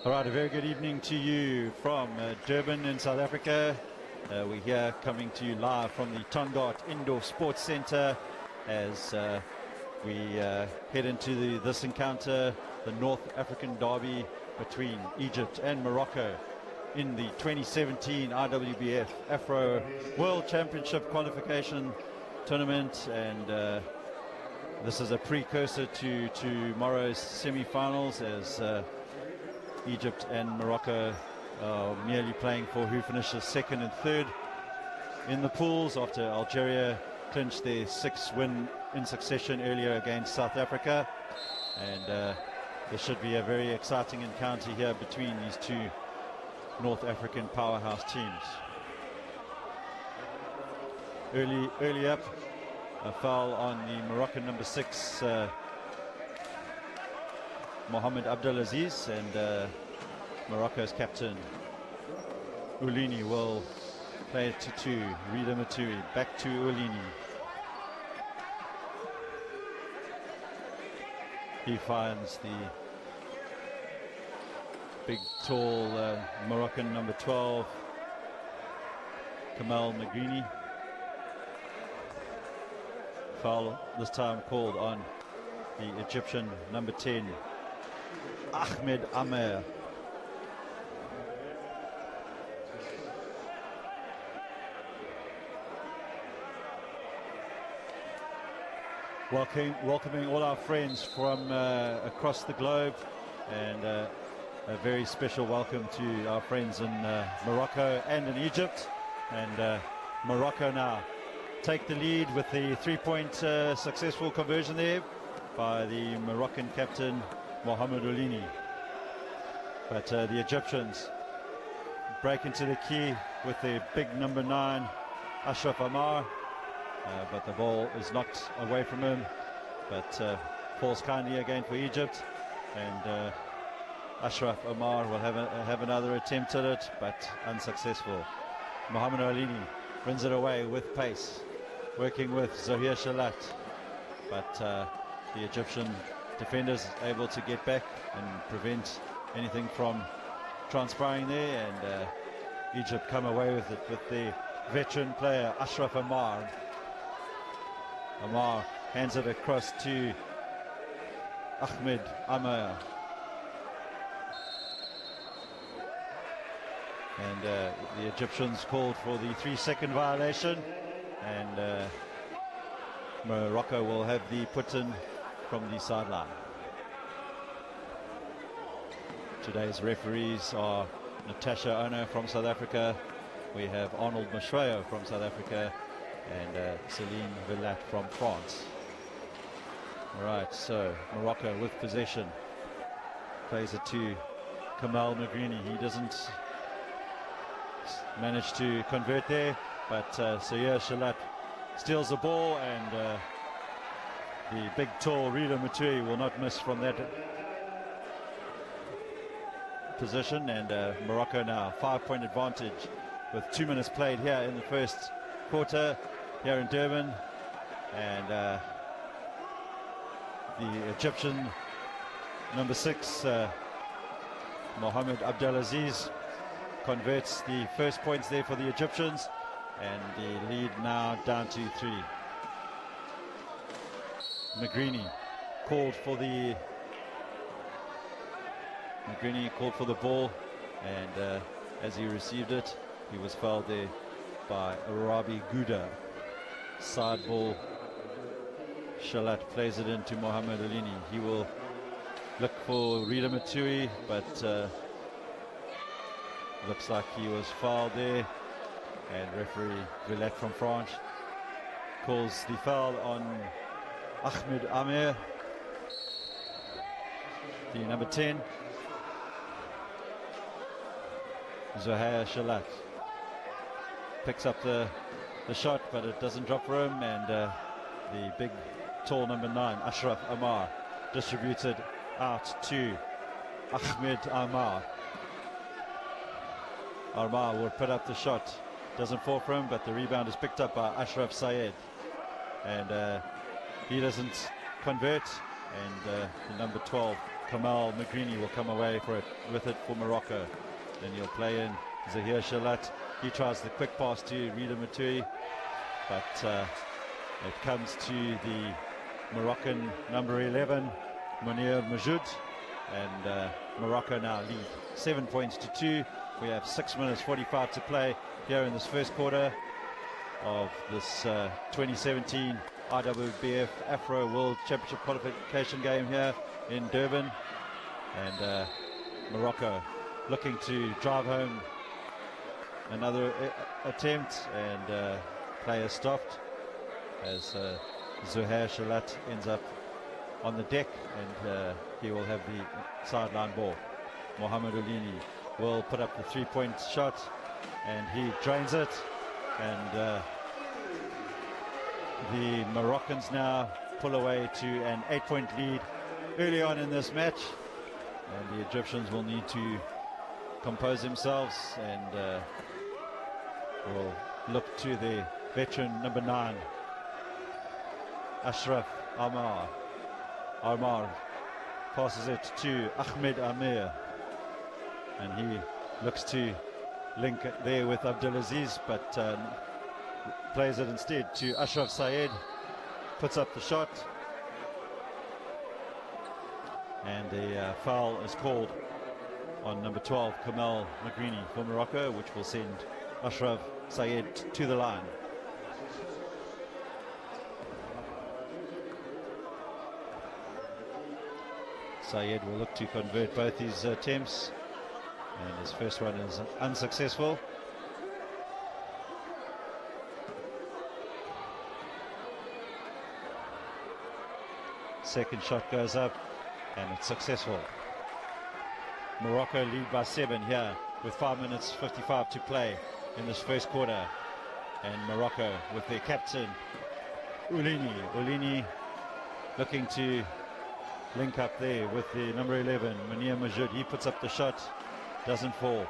All right, a very good evening to you from Durban in South Africa. We're here coming to you live from the Tongaat Indoor Sports Centre as we head into this encounter, the North African derby between Egypt and Morocco in the 2017 IWBF Afro World Championship qualification tournament. And this is a precursor to tomorrow's semi-finals as Egypt and Morocco are merely playing for who finishes second and third in the pools after Algeria clinched their 6th win in succession earlier against South Africa. And there should be a very exciting encounter here between these two North African powerhouse teams. Early up, a foul on the Moroccan number 6, Mohamed Abdelaziz, and Morocco's captain Oulini will play it to 2. Rida Matui back to Oulini. He finds the big, tall Moroccan number 12, Kamal Magrini. Foul this time called on the Egyptian number 10, Ahmed Amer. Welcoming all our friends from across the globe, and a very special welcome to our friends in Morocco and in Egypt. And Morocco now take the lead with the 3-point successful conversion there by the Moroccan captain Mohamed Oulini. But the Egyptians break into the key with the big number 9, Ashraf Amar. But the ball is knocked away from him, but falls kindly again for Egypt. And Ashraf Amar will have another attempt at it, but unsuccessful. Mohamed Oulini brings it away with pace, working with Zahir Shalat. But the Egyptian defenders able to get back and prevent anything from transpiring there. And Egypt come away with it with the veteran player Ashraf Amar. Amar hands it across to Ahmed Amer. And the Egyptians called for the 3-second violation, and Morocco will have the put-in from the sideline. Today's referees are Natasha Ono from South Africa. We have Arnold Mashweo from South Africa, and Celine Villat from France. All right, so Morocco with possession. Plays it to Kamal Magrini. He doesn't manage to convert there, but Zahir Shalat steals the ball, and the big, tall Rida Matui will not miss from that position. And Morocco now 5-point advantage with 2 minutes played here in the first quarter here in Durban. And the Egyptian number 6, Mohamed Abdelaziz, converts the first points there for the Egyptians, and the lead now down to 3. Magrini called for the ball, and as he received it, he was fouled there by Arabi Gouda. Side ball. Shalat plays it into Mohamed Oulini. He will look for Rida Matui, but looks like he was fouled there. And referee Villat from France calls the foul on Ahmed Amer, the number 10. Zahir Shalat picks up the shot, but it doesn't drop for him, and the big, tall number 9, Ashraf Amar, distributed out to Ahmed Amar. Amar will put up the shot, doesn't fall for him, but the rebound is picked up by Ashraf Syed, and he doesn't convert, and the number 12 Kamal Magrini will come away with it for Morocco. Then he'll play in Zahir Shalat. He tries the quick pass to Rida Matui, but it comes to the Moroccan number 11, Munir Majoud, and Morocco now lead 7 points to 2. We have 6 minutes 45 to play here in this first quarter of this 2017 IWBF Afro World Championship qualification game here in Durban, and Morocco looking to drive home another attempt, and play is stopped as Zuhair Shalat ends up on the deck, and he will have the sideline ball. Mohamed Oulini will put up the 3-point shot, and he drains it, and the Moroccans now pull away to an 8-point lead early on in this match, and the Egyptians will need to compose themselves, and will look to the veteran number 9, Ashraf Amar. Amar passes it to Ahmed Amir, and he looks to link it there with Abdelaziz, but plays it instead to Ashraf Syed, puts up the shot, and the foul is called on number 12, Kamal Magrini for Morocco, which will send Ashraf Syed to the line. Syed will look to convert both his attempts, and his first one is unsuccessful. Second shot goes up, and it's successful. Morocco lead by 7 here with 5 minutes 55 to play in this first quarter, and Morocco with their captain Oulini looking to link up there with the number 11, Munir Majoud. He puts up the shot, doesn't fall.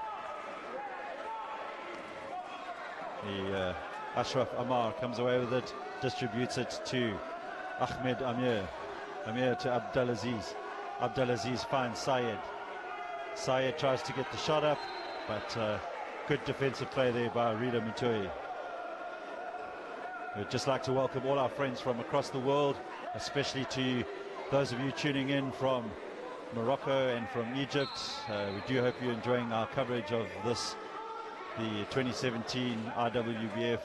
The Ashraf Amar comes away with it, distributes it to Ahmed Amir. Amir to Abdelaziz. Abdelaziz finds Syed. Syed tries to get the shot up, but good defensive play there by Rida Matui. We'd just like to welcome all our friends from across the world, especially to those of you tuning in from Morocco and from Egypt. We do hope you're enjoying our coverage of this, the 2017 IWBF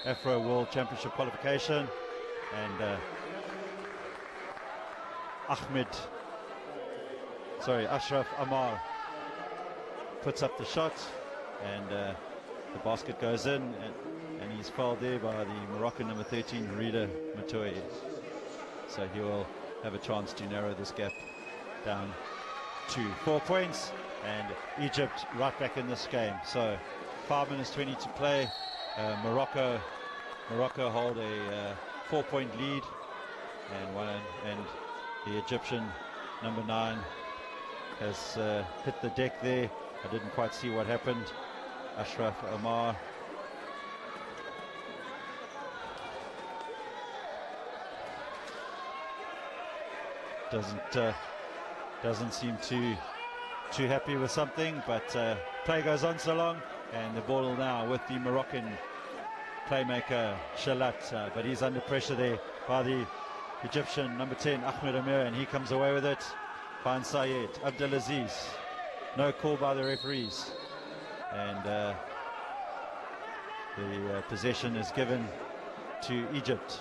Afro World Championship qualification. And Ashraf Amar puts up the shot, and the basket goes in, and he's fouled there by the Moroccan number 13, Rida Matui. So he will have a chance to narrow this gap down to 4 points, and Egypt right back in this game. So 5 minutes 20 to play. Morocco hold a 4-point lead, and the Egyptian number 9 has hit the deck there. I didn't quite see what happened. Ashraf Amar doesn't seem too happy with something, but play goes on so long, and the ball now with the Moroccan playmaker Shalat, but he's under pressure there by the Egyptian number 10, Ahmed Amir, and he comes away with it. Finds Syed. Abdelaziz, no call by the referees, and the possession is given to Egypt.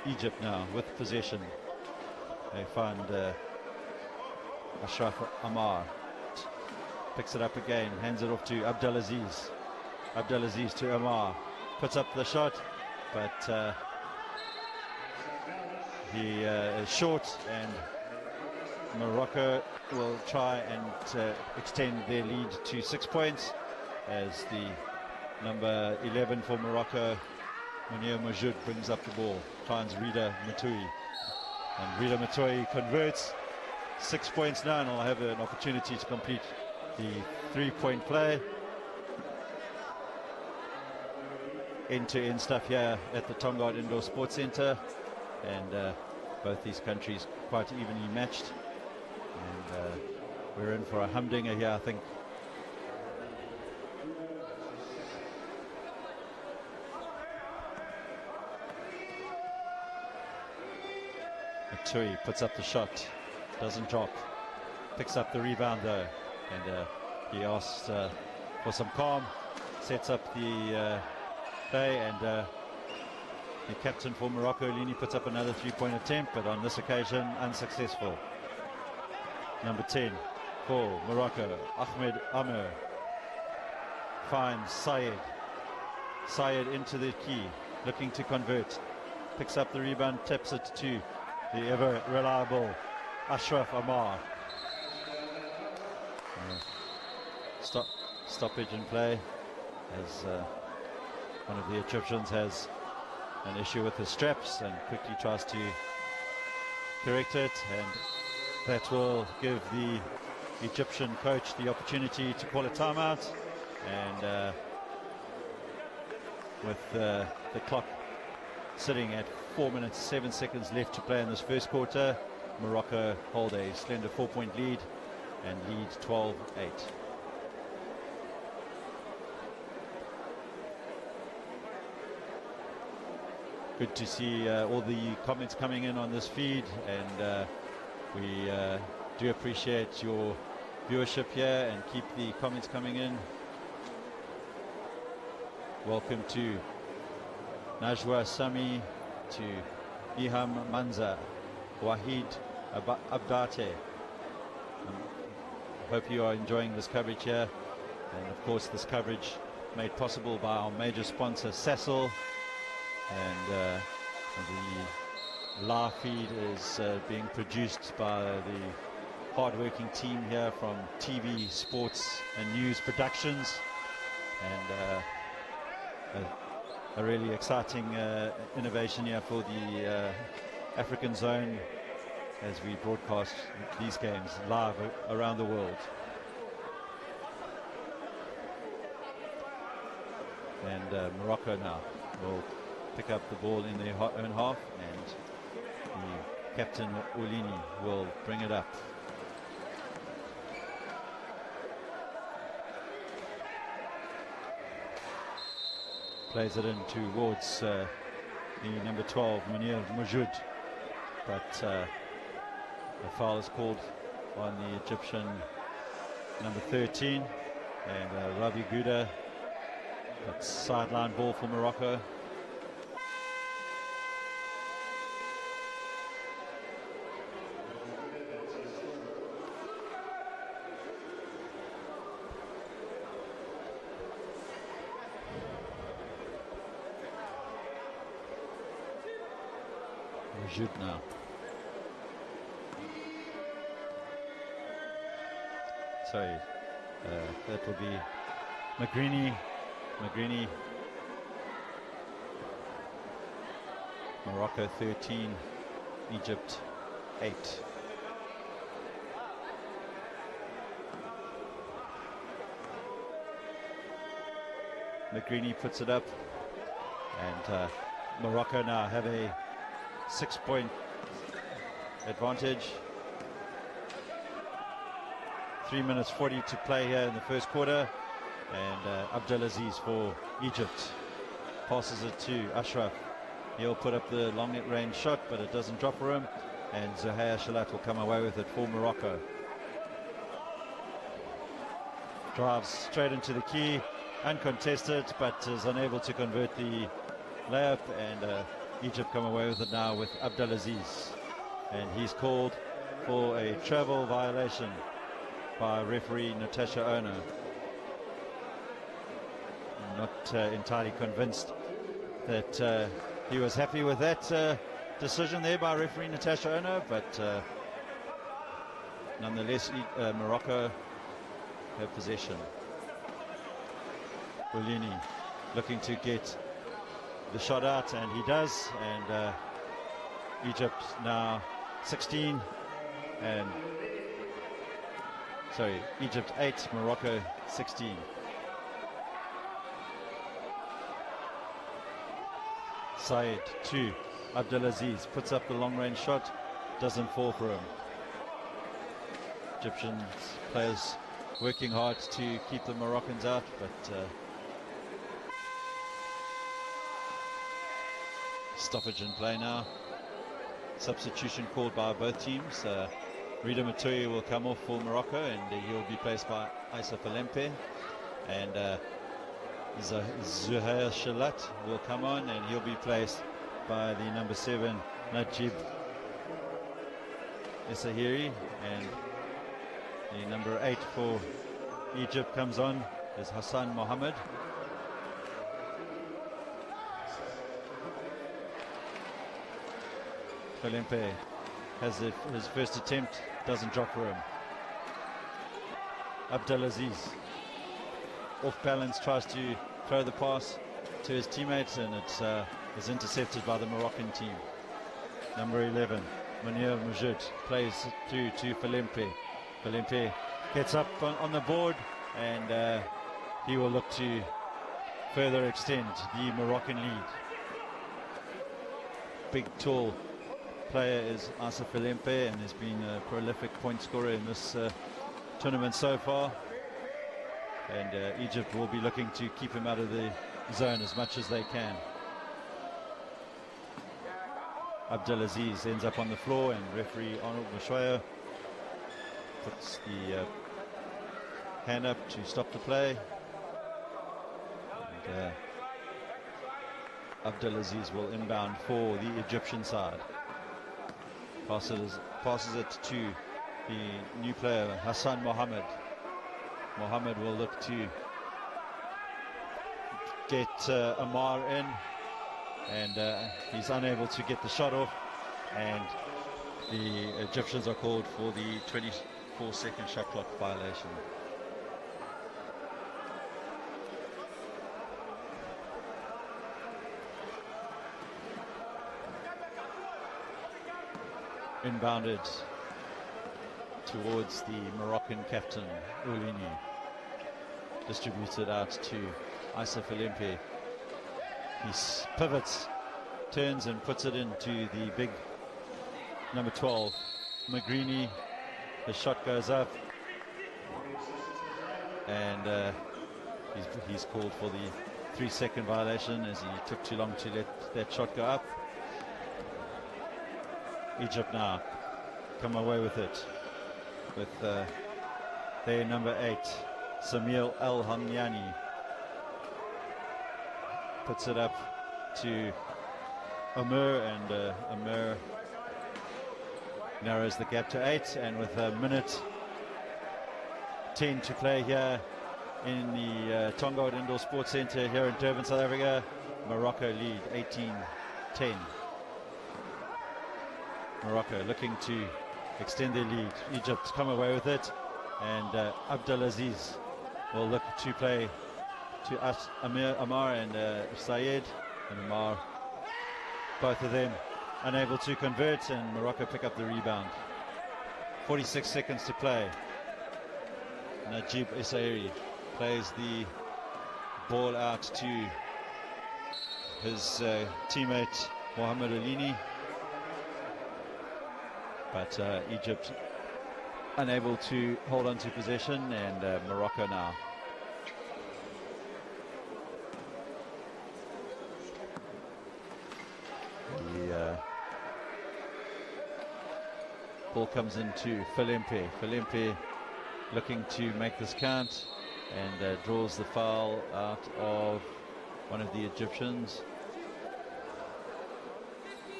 Egypt now with possession. They find Ashraf Amar, picks it up again, hands it off to Abdelaziz. Abdelaziz to Amar, puts up the shot, but he is short, and Morocco will try and extend their lead to 6 points as the number 11 for Morocco, Munir Majoud, brings up the ball, finds Rida Matui, and Rida Matui converts. 6 points now, and I'll have an opportunity to complete the 3-point play. end-to-end stuff here at the Tongaat Indoor Sports Centre, and both these countries quite evenly matched, and we're in for a humdinger here, I think. Tui puts up the shot, doesn't drop, picks up the rebound though, and he asks for some calm, sets up the play, and the captain for Morocco, Lini, puts up another three-point attempt, but on this occasion unsuccessful. Number 10 for Morocco, Ahmed Amr, finds Syed into the key, looking to convert, picks up the rebound, taps it to the ever reliable Ashraf Amar. Stoppage in play, as one of the Egyptians has an issue with his straps and quickly tries to correct it, and that will give the Egyptian coach the opportunity to call a timeout, and with the clock sitting at 4 minutes 7 seconds left to play in this first quarter, Morocco hold a slender 4-point lead and lead 12-8. Good to see all the comments coming in on this feed, and we do appreciate your viewership here, and keep the comments coming in. Welcome to Najwa Sami, to Iham Manza, Wahid Abdate. Hope you are enjoying this coverage here, and of course this coverage made possible by our major sponsor Sassel, and the live feed is being produced by the hard-working team here from TV, Sports and News Productions, and a really exciting innovation here for the African zone, as we broadcast these games live around the world. And Morocco now will pick up the ball in their own half, and the captain Ulini will bring it up. Plays it in towards the number 12, Munir Mujud, but a foul is called on the Egyptian number 13, and Ravi Gouda. That's sideline ball for Morocco. Now. Sorry, that will be Magrini. Morocco 13, Egypt 8. Magrini puts it up, and Morocco now have a 6-point advantage. 3 minutes 40 to play here in the first quarter, and Abdelaziz for Egypt passes it to Ashraf. He'll put up the long range shot, but it doesn't drop for him, and Zahaya Shalat will come away with it for Morocco. Drives straight into the key, uncontested, but is unable to convert the layup, and Egypt come away with it now with Abdelaziz, and he's called for a travel violation by referee Natasha Ono. I'm not entirely convinced that he was happy with that decision there by referee Natasha Ono, but nonetheless Morocco have possession. Ulini looking to get the shot out, and he does, and Egypt now 16, and sorry, Egypt 8, Morocco 16. Said to Abdelaziz, puts up the long range shot, doesn't fall for him. Egyptian players working hard to keep the Moroccans out, but stoppage in play now. Substitution called by both teams. Rida Matoye will come off for Morocco, and he'll be placed by Issa Falempe, and Zuhair Shalat will come on, and he'll be placed by the number 7 Najib Essahiri, and the number 8 for Egypt comes on is Hassan Mohammed. Falempe has his first attempt, doesn't drop for him. Abdelaziz, off balance, tries to throw the pass to his teammates, and it is intercepted by the Moroccan team. Number 11, Munir Mujid, plays through to Falempe. Falempe gets up on the board, and he will look to further extend the Moroccan lead. Big, tall player is Issa Falempe, and has been a prolific point scorer in this tournament so far, and Egypt will be looking to keep him out of the zone as much as they can. Abdelaziz ends up on the floor, and referee Arnold Mashoya puts the hand up to stop the play, and Abdelaziz will inbound for the Egyptian side. Passes it to the new player Hassan Mohammed. Mohammed will look to get Amar in, and he's unable to get the shot off, and the Egyptians are called for the 24-second shot clock violation. Inbounded towards the Moroccan captain Oulini, distributed out to Issa Falempe. He pivots, turns and puts it into the big number 12 Magrini. The shot goes up, and he's called for the 3-second violation, as he took too long to let that shot go up. Egypt now come away with it, with their number 8 Samir El Hamyani, puts it up to Amir, and Amir narrows the gap to 8, and with a minute 10 to play here in the Tongaat Indoor Sports Centre here in Durban, South Africa, Morocco lead 18-10. Morocco looking to extend their lead. Egypt come away with it, and Abdelaziz will look to play to Amar and Sayed, and Amar, both of them unable to convert, and Morocco pick up the rebound. 46 seconds to play. Najib Essahiri plays the ball out to his teammate Mohamed Oulini, but Egypt unable to hold on to possession, and Morocco now. The ball comes into Falempe. Falempe looking to make this count, and draws the foul out of one of the Egyptians.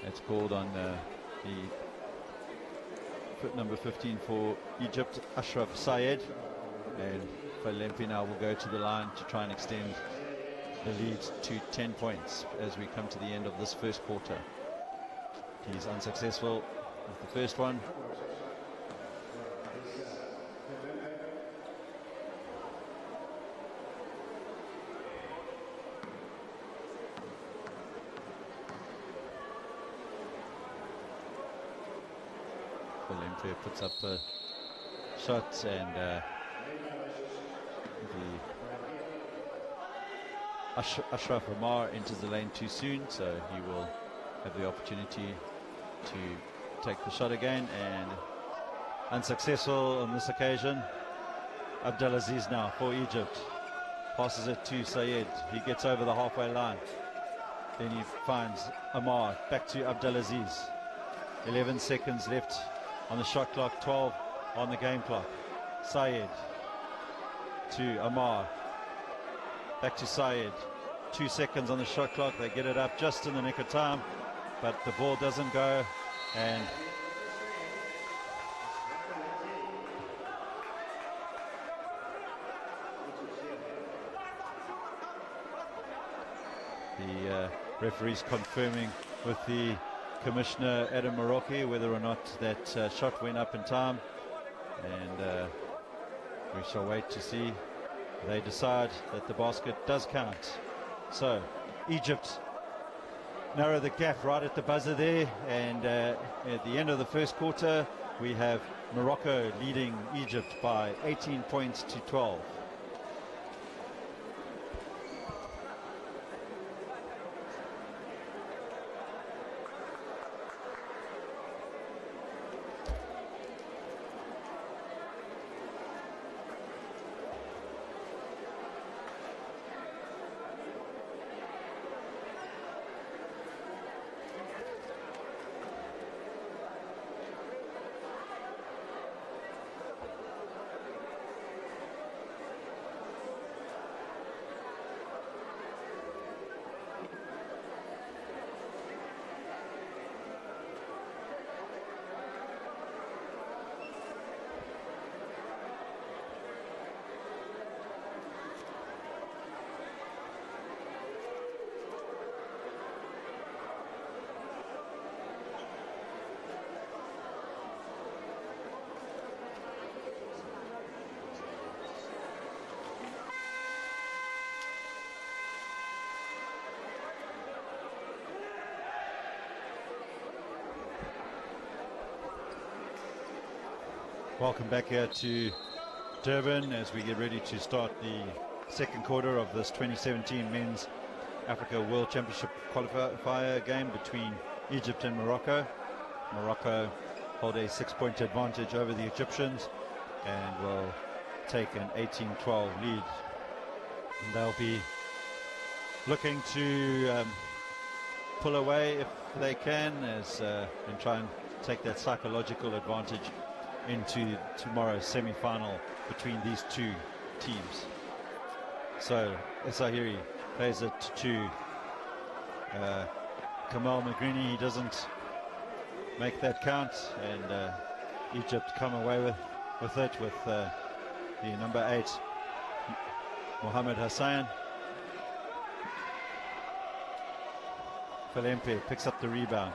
It's called on the number 15 for Egypt, Ashraf Syed, and Falempe now will go to the line to try and extend the lead to 10 points as we come to the end of this first quarter. He's unsuccessful with the first one. Falempe puts up a shot, and the Ashraf Amar enters the lane too soon, so he will have the opportunity to take the shot again, and unsuccessful on this occasion. Abdelaziz now for Egypt, passes it to Sayed. He gets over the halfway line, then he finds Amar, back to Abdelaziz. 11 seconds left on the shot clock, 12 on the game clock. Sayed to Amar, back to Sayed. 2 seconds on the shot clock. They get it up just in the nick of time, but the ball doesn't go, and the referee's confirming with the commissioner Adam Morocco whether or not that shot went up in time, and we shall wait to see. They decide that the basket does count. So Egypt narrow the gap right at the buzzer there, and at the end of the first quarter we have Morocco leading Egypt by 18 points to 12. Welcome back here to Durban as we get ready to start the second quarter of this 2017 Men's Africa World Championship qualifier game between Egypt and Morocco. Morocco hold a 6-point advantage over the Egyptians and will take an 18-12 lead. And they'll be looking to pull away if they can, and try and take that psychological advantage into tomorrow's semi-final between these two teams. So Esahiri plays it to Kamal Magrini. He doesn't make that count, and Egypt come away with it with the number 8 Mohamed Hassan. Falempe picks up the rebound.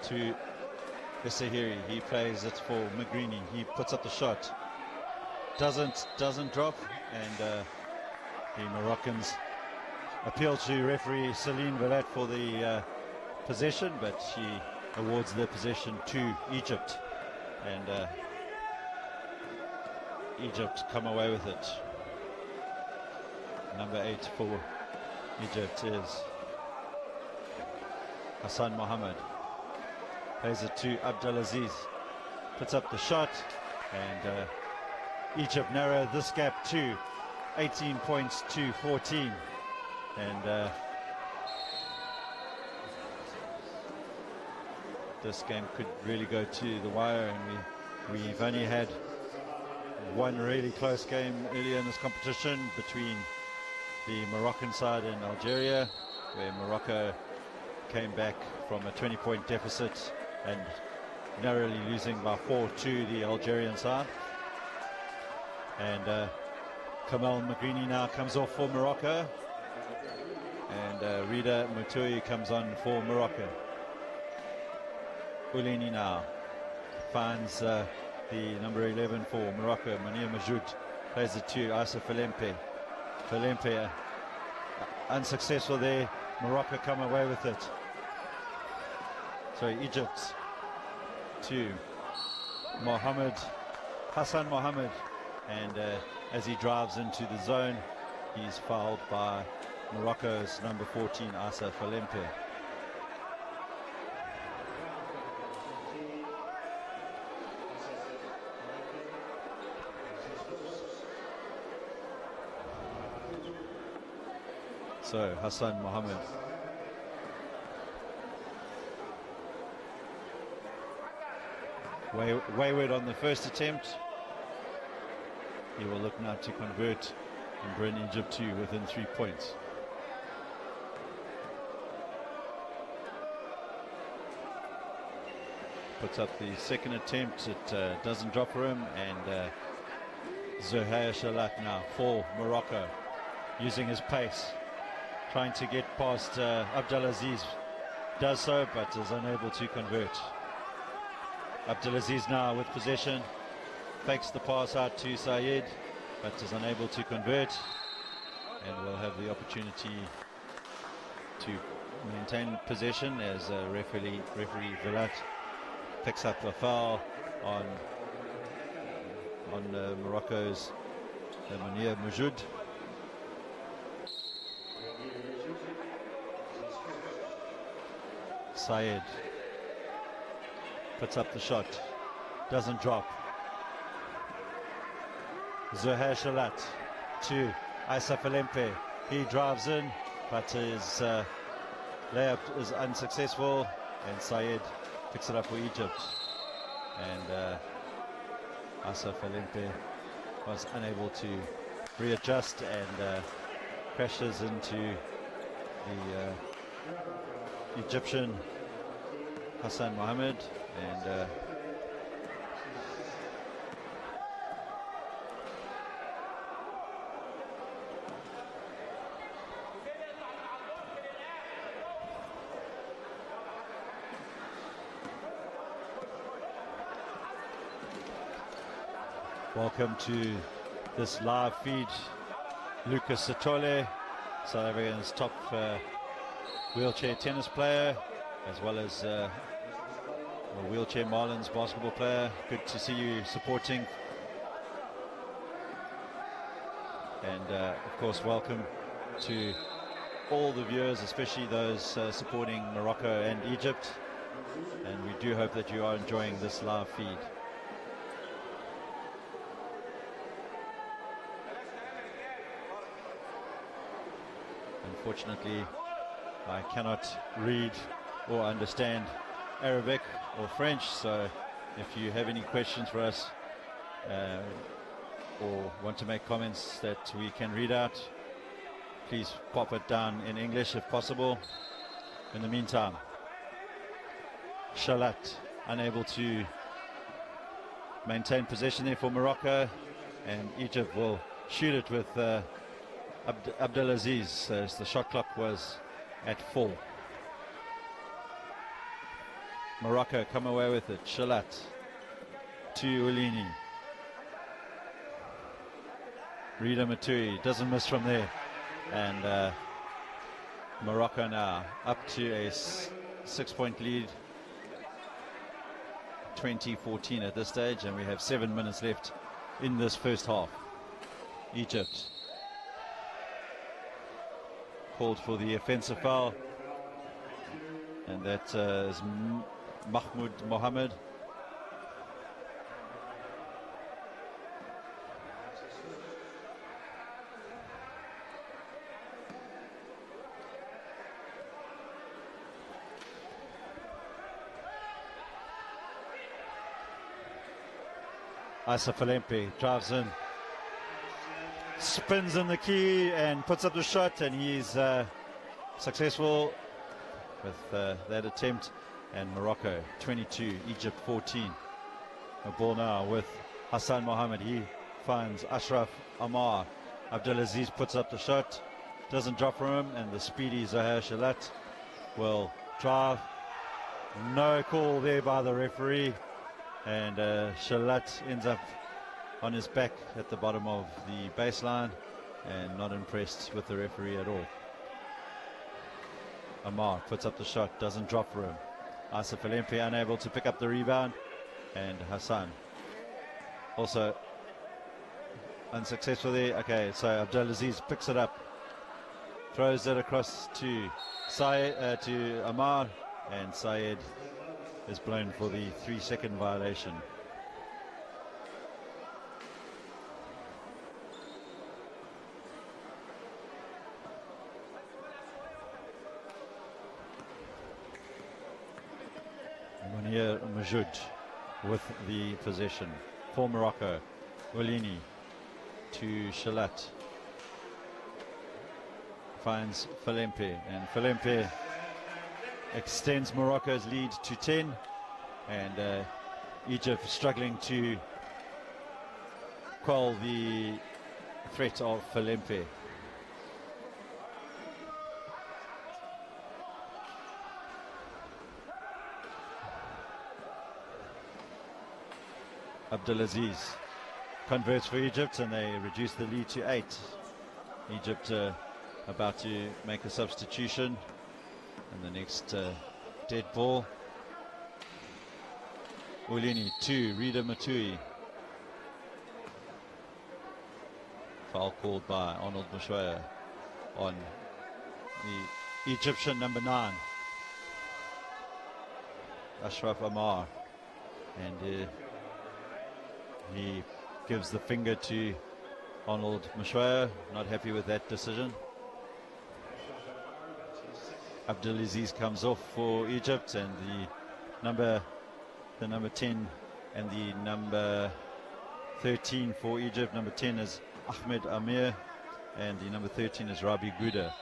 To Esahiri, he plays it for Magrini. He puts up the shot, doesn't drop, and the Moroccans appeal to referee Celine Velat for the possession, but she awards the possession to Egypt, and Egypt come away with it. Number 8 for Egypt is Hassan Mohammed. Plays it to Abdelaziz, puts up the shot, and Egypt narrow this gap to 18 points to 14. And this game could really go to the wire, and we've only had one really close game earlier in this competition between the Moroccan side and Algeria, where Morocco came back from a 20-point deficit and narrowly losing by 4 to the Algerian side. And Kamal Magrini now comes off for Morocco, and Rida Mutui comes on for Morocco. Uleni now finds the number 11 for Morocco, Munir Majoud, plays it to Issa Falempe. Falempe unsuccessful there. Morocco come away with it. So Egypt to Hassan Mohammed. and as he drives into the zone, he's fouled by Morocco's number 14, Asaf Alempe. So Hassan Mohammed. Wayward on the first attempt. He will look now to convert and bring Egypt to within 3 points. Puts up the second attempt. It doesn't drop for him, and Zuhair Shalat now for Morocco, using his pace, trying to get past Abdelaziz. Does so, but is unable to convert. Abdelaziz now with possession, fakes the pass out to Sayed, but is unable to convert, and will have the opportunity to maintain possession as referee Vilat picks up a foul on Morocco's Munir Mujud. Sayed puts up the shot, doesn't drop. Zuhair Shalat to Asaf Alempe. He drives in, but his layup is unsuccessful, and Sayed picks it up for Egypt. And Asaf Alempe was unable to readjust and crashes into the Egyptian Hassan Mohammed, and welcome to this live feed, Lucas Satole, South Africa's top wheelchair tennis player, as well as a wheelchair Marlins basketball player. Good to see you supporting. And of course, welcome to all the viewers, especially those supporting Morocco and Egypt. And we do hope that you are enjoying this live feed. Unfortunately, I cannot read or understand Arabic or French, so if you have any questions for us or want to make comments that we can read out, please pop it down in English if possible. In the meantime, Shalat unable to maintain possession there for Morocco, and Egypt will shoot it with Abdelaziz, as the shot clock was at 4. Morocco come away with it. Shalat to Ulini. Rida Matui doesn't miss from there, and Morocco now up to a 6-point lead, 20-14 at this stage, and we have 7 minutes left in this first half. Egypt called for the offensive foul, and that is Mahmoud Mohammed. Asaf Alempe drives in, spins in the key and puts up the shot, and he's successful with that attempt. And Morocco 22, Egypt 14. A ball now with Hassan Mohammed. He finds Ashraf Amar. Abdelaziz puts up the shot, doesn't drop from him, and the speedy Zuhair Shalat will drive. No call there by the referee, and Shalat ends up on his back at the bottom of the baseline, and not impressed with the referee at all. Amar puts up the shot, doesn't drop for him. Asaf Alempe unable to pick up the rebound, and Hassan also unsuccessful there. Okay, so Abdelaziz picks it up, throws it across to Syed, to Amar, and Syed is blown for the 3-second violation. Munir Majoud with the possession for Morocco. Olini to Shalat, finds Falempe, and Falempe extends Morocco's lead to 10, and Egypt struggling to quell the threat of Falempe. Abdelaziz converts for Egypt, and they reduce the lead to 8. Egypt about to make a substitution, and the next dead ball. Ulini to Rida Matui. Foul called by Arnold Moshoya on the Egyptian number 9, Ashraf Amar, and he gives the finger to Arnold Moshoya, not happy with that decision. Abdelaziz comes off for Egypt, and the number 10 and the number 13 for Egypt. Number 10 is Ahmed Amir, and the number 13 is Rabi Gouda.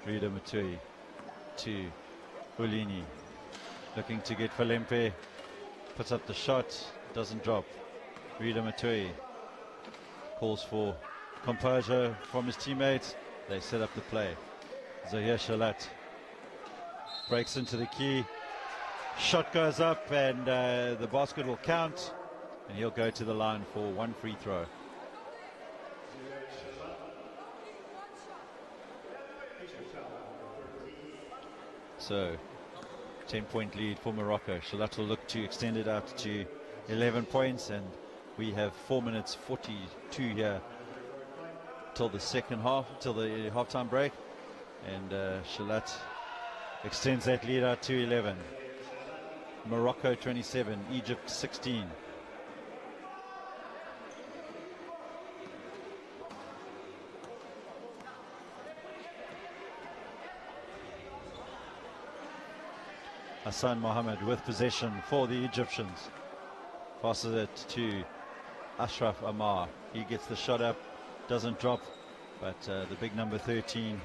Rida Matui to Ulini, looking to get Falempe, puts up the shot, doesn't drop. Rida Matui calls for composure from his teammates. They set up the play. Zahir Shalat breaks into the key. Shot goes up, and the basket will count, and he'll go to the line for one free throw. So 10-point lead for Morocco. Shalat will look to extend it out to 11 points, and we have 4 minutes 42 here till the second half, till the halftime break, and Shalat extends that lead out to 11. Morocco 27, Egypt 16. Hassan Mohammed with possession for the Egyptians. Passes it to Ashraf Amar. He gets the shot up, doesn't drop, but the big number 13,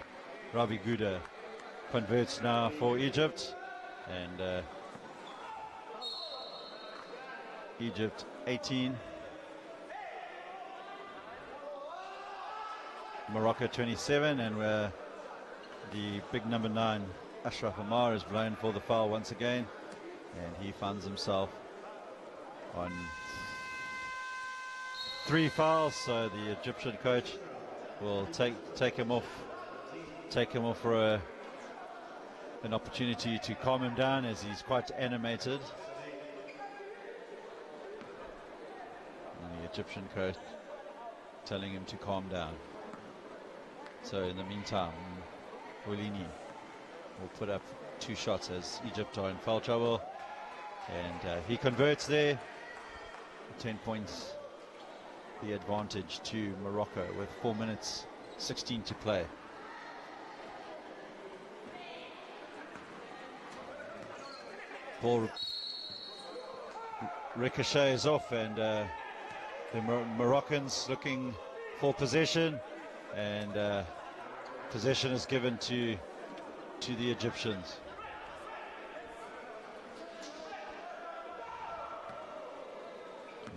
Rabi Gouda, converts now for Egypt, and Egypt 18, Morocco 27, and the big number 9, Ashraf Amar, is blown for the foul once again, and he finds himself on 3 fouls. So the Egyptian coach will take him off for an opportunity to calm him down, as he's quite animated. And the Egyptian coach telling him to calm down. So in the meantime, Olini will put up 2 shots as Egypt are in foul trouble, and he converts there. 10 points the advantage to Morocco with 4 minutes 16 to play. Ball ricochets off, and the Moroccans looking for possession, and possession is given to the Egyptians.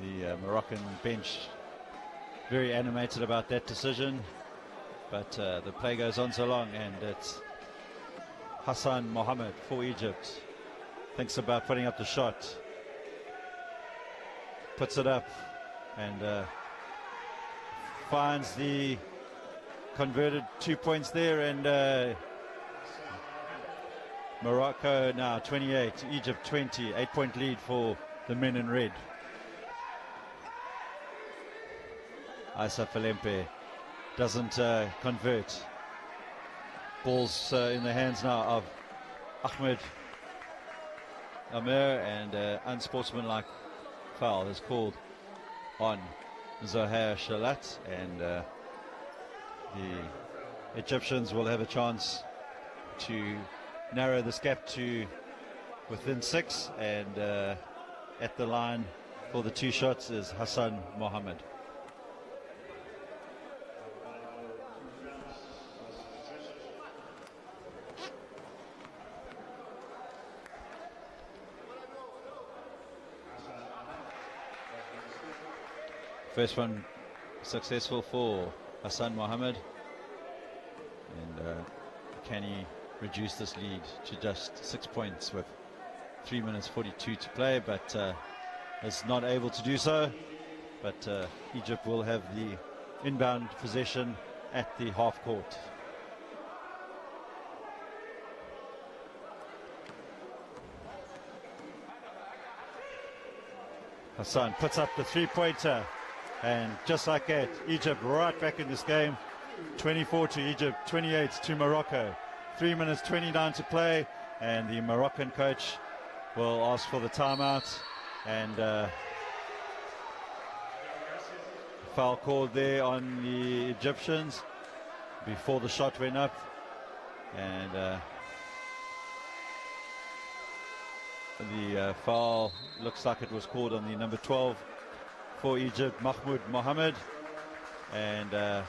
The Moroccan bench very animated about that decision, but the play goes on so long, and it's Hassan Mohammed for Egypt. Thinks about putting up the shot, puts it up, and finds the converted 2 points there, and Morocco now 28, Egypt 20, 8-point lead for the men in red. Issa Falempe doesn't convert. Ball's in the hands now of Ahmed Amir, and unsportsmanlike foul is called on Zohair Shalat, and the Egyptians will have a chance to narrow this gap to within 6, and at the line for the 2 shots is Hassan Mohammed. First one successful for Hassan Mohammed, and can he reduce this lead to just 6 points with 3 minutes 42 to play, but is not able to do so. But Egypt will have the inbound possession at the half court. Hassan puts up the 3-pointer, and just like that, Egypt right back in this game. 24 to Egypt, 28 to Morocco. 3 minutes 29 to play, and the Moroccan coach will ask for the timeout, and foul called there on the Egyptians before the shot went up, and the foul looks like it was called on the number 12 for Egypt, Mahmoud Mohammed, and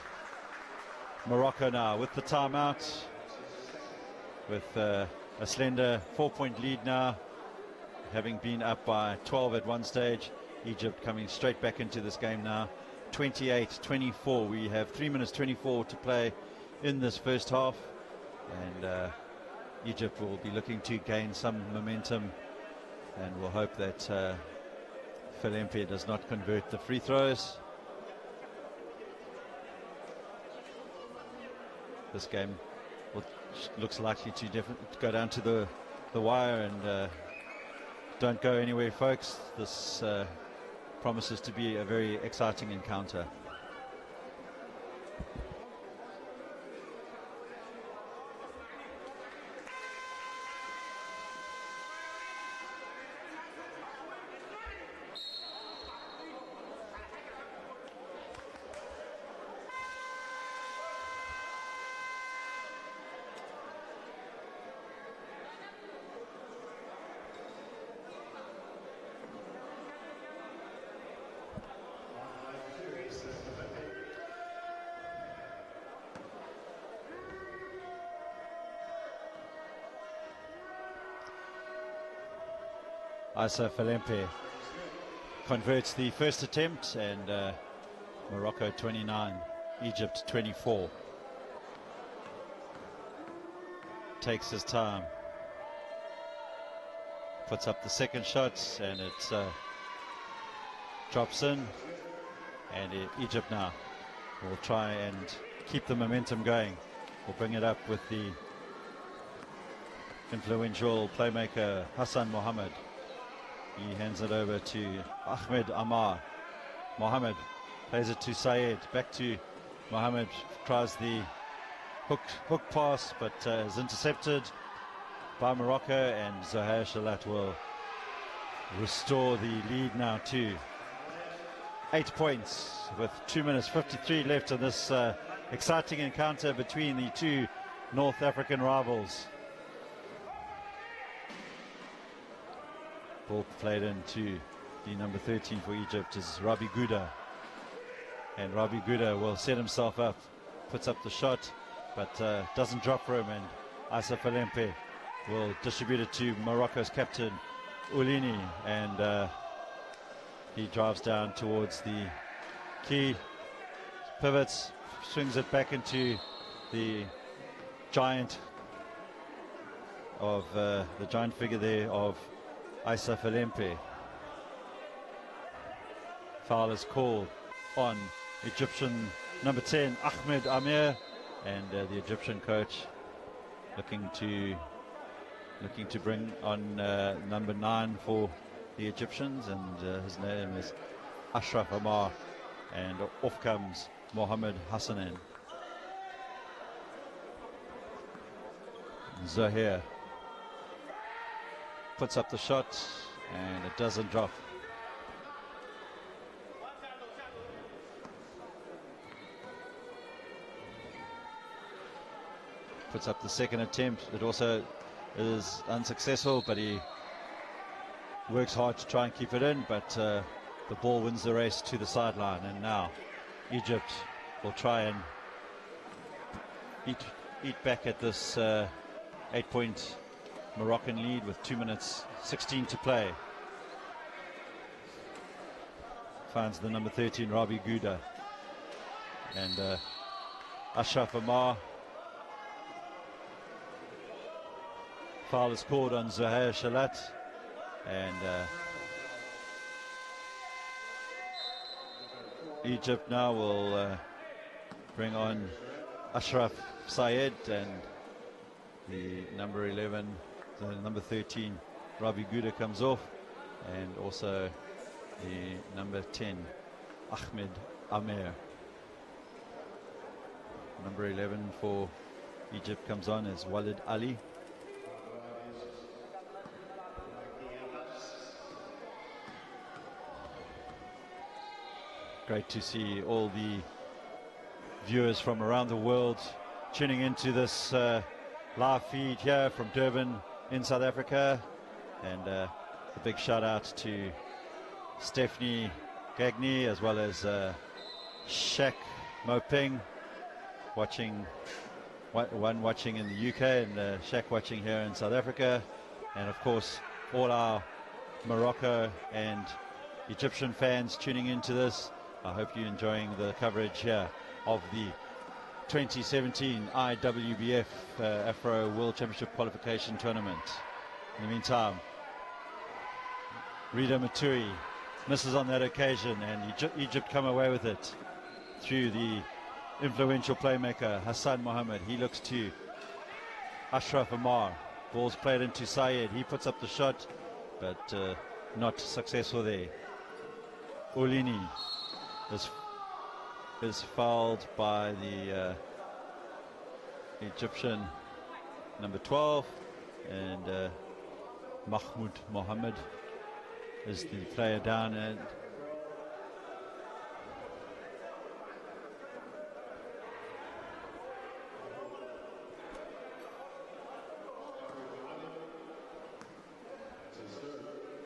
Morocco now with the timeout, with a slender 4-point lead now, having been up by 12 at one stage. Egypt coming straight back into this game now, 28-24. We have 3 minutes 24 to play in this first half, and Egypt will be looking to gain some momentum, and we'll hope that Falempe does not convert the free throws. This game looks likely to definitely go down to the wire, and don't go anywhere, folks. This promises to be a very exciting encounter. Issa Falempe converts the first attempt, and Morocco 29, Egypt 24. Takes his time, puts up the second shot, and it drops in, and Egypt now will try and keep the momentum going. We'll bring it up with the influential playmaker Hassan Mohammed. He hands it over to Ahmed Amar. Mohammed plays it to Sayed. Back to Mohammed. Tries the hook pass, but is intercepted by Morocco, and Zohair Shalat will restore the lead now to 8 points with 2 minutes 53 left in this exciting encounter between the two North African rivals. Ball played into the number 13 for Egypt is Rabi Gouda, and Rabi Gouda will set himself up, puts up the shot, but doesn't drop for him, and Issa Falempe will distribute it to Morocco's captain Ulini, and he drives down towards the key, pivots, swings it back into the giant of the giant figure there of Issa Falempe. Foul is called on Egyptian number 10 Ahmed Amir, and the Egyptian coach looking to bring on number 9 for the Egyptians, and his name is Ashraf Amar. and off comes Mohammed Hassanen. Zahir puts up the shot and it doesn't drop. Puts up the second attempt. It also is unsuccessful, but he works hard to try and keep it in, but the ball wins the race to the sideline. And now Egypt will try and eat back at this 8-point Moroccan lead with 2 minutes 16 to play. Finds the number 13 Rabi Gouda and Ashraf Amar. Foul is called on Zahir Shalat, and Egypt now will bring on Ashraf Syed, and the number 11, the number 13 Rabi Gouda comes off, and also the number 10 Ahmed Amer. Number 11 for Egypt comes on as Walid Ali. Great to see all the viewers from around the world tuning into this live feed here from Durban in South Africa. And a big shout out to Stephanie Gagny as well as Shaq Moping watching, one watching in the UK and Shaq watching here in South Africa. And of course all our Morocco and Egyptian fans tuning into this. I hope you're enjoying the coverage here of the 2017 IWBF Afro World Championship Qualification Tournament. In the meantime, Rida Maturi misses on that occasion, and Egypt come away with it through the influential playmaker Hassan Mohammed. He looks to Ashraf Amar. Ball's played into Syed. He puts up the shot, but not successful there. Ulini is fouled by the Egyptian number 12, and Mahmoud Mohammed is the player down. And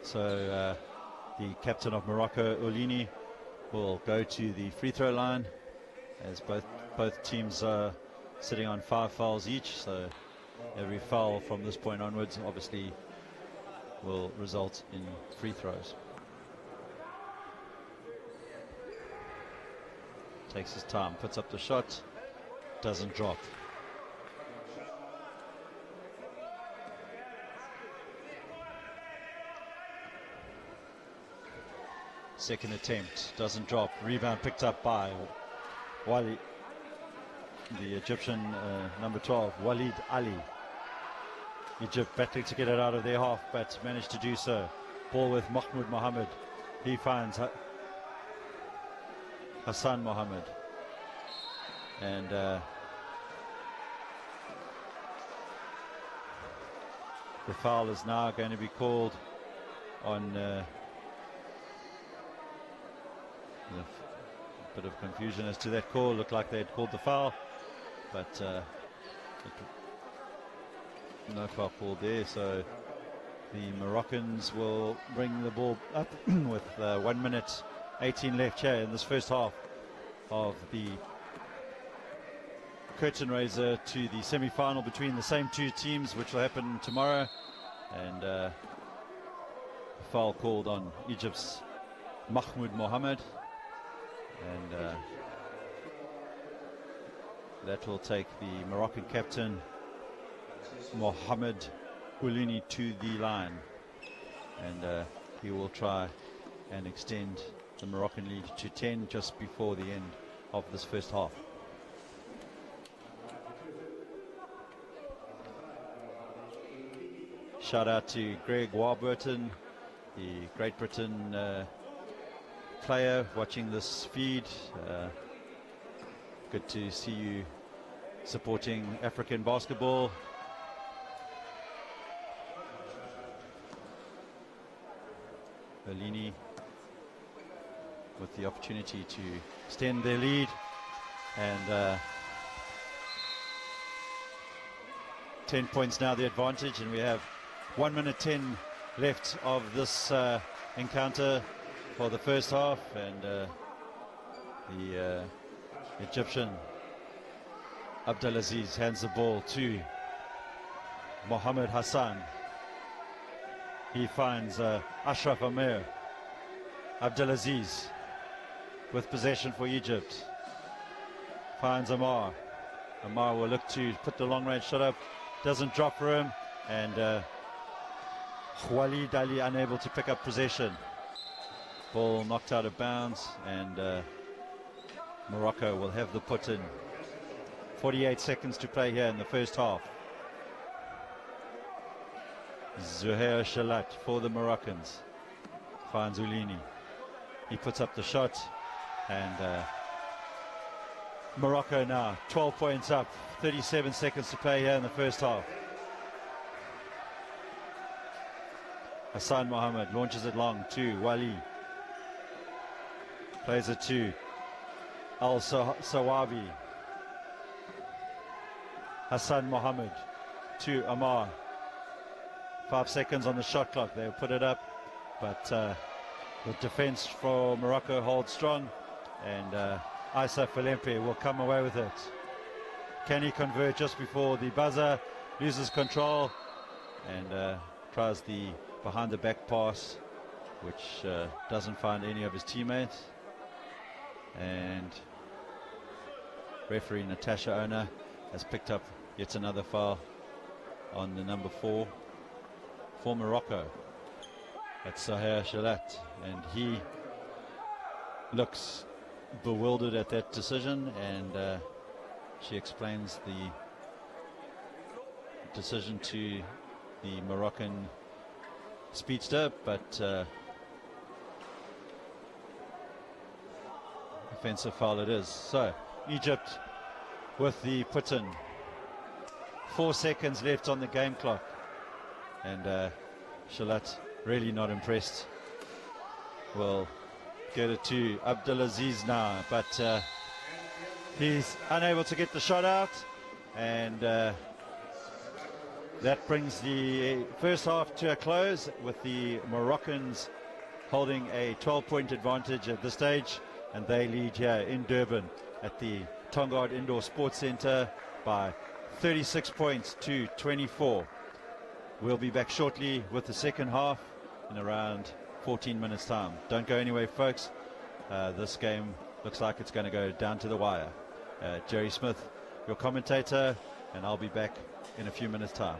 so the captain of Morocco, Ulini, will go to the free throw line, as both teams are sitting on 5 fouls each. So every foul from this point onwards obviously will result in free throws. Takes his time, puts up the shot, doesn't drop. Second attempt, doesn't drop. Rebound picked up by Wali, the Egyptian number 12, Walid Ali. Egypt battling to get it out of their half, but managed to do so. Ball with Mahmoud Mohammed. He finds Hassan Mohammed. And the foul is now going to be called on a bit of confusion as to that call. Looked like they had called the foul, but no foul called there. So the Moroccans will bring the ball up with 1 minute 18 left here in this first half of the curtain raiser to the semi-final between the same two teams, which will happen tomorrow. And a foul called on Egypt's Mahmoud Mohammed, and that will take the Moroccan captain Mohamed Ulini to the line, and he will try and extend the Moroccan lead to 10 just before the end of this first half. Shout out to Greg Warburton, the Great Britain player watching this feed. Good to see you supporting African basketball. Bellini with the opportunity to extend their lead, and 10 points now the advantage, and we have 1 minute 10 left of this encounter for the first half, and the Egyptian Abdelaziz hands the ball to Mohammed Hassan. He finds Ashraf Amir. Abdelaziz with possession for Egypt. Finds Amar. Amar will look to put the long range shot up. Doesn't drop for him. And Walid Ali unable to pick up possession. Ball knocked out of bounds. And Morocco will have the put in. 48 seconds to play here in the first half. Zuhair Shalat for the Moroccans. Finds Ulini. He puts up the shot, and Morocco now 12 points up. 37 seconds to play here in the first half. Hassan Mohammed launches it long to Wali. Plays it to Al Sawabi. Hassan Mohammed to Amar. 5 seconds on the shot clock. They'll put it up, but the defense for Morocco holds strong, and Issa Falempe will come away with it. Can he convert just before the buzzer? Loses control and tries the behind the back pass, which doesn't find any of his teammates. And referee Natasha Ona has picked up yet another foul on the number 4 for Morocco. That's Zuhair Shalat, and he looks bewildered at that decision, and she explains the decision to the Moroccan speedster, but offensive foul it is. So Egypt with the put-in. 4 seconds left on the game clock, and Shalat really not impressed. Will get it to Abdelaziz now, but he's unable to get the shot out, and that brings the first half to a close, with the Moroccans holding a 12-point advantage at this stage, and they lead here in Durban at the Tongaat Indoor Sports Centre by 36 points to 24. We'll be back shortly with the second half in around 14 minutes time. Don't go anywhere, folks. This game looks like it's going to go down to the wire. Jerry Smith, your commentator, and I'll be back in a few minutes time.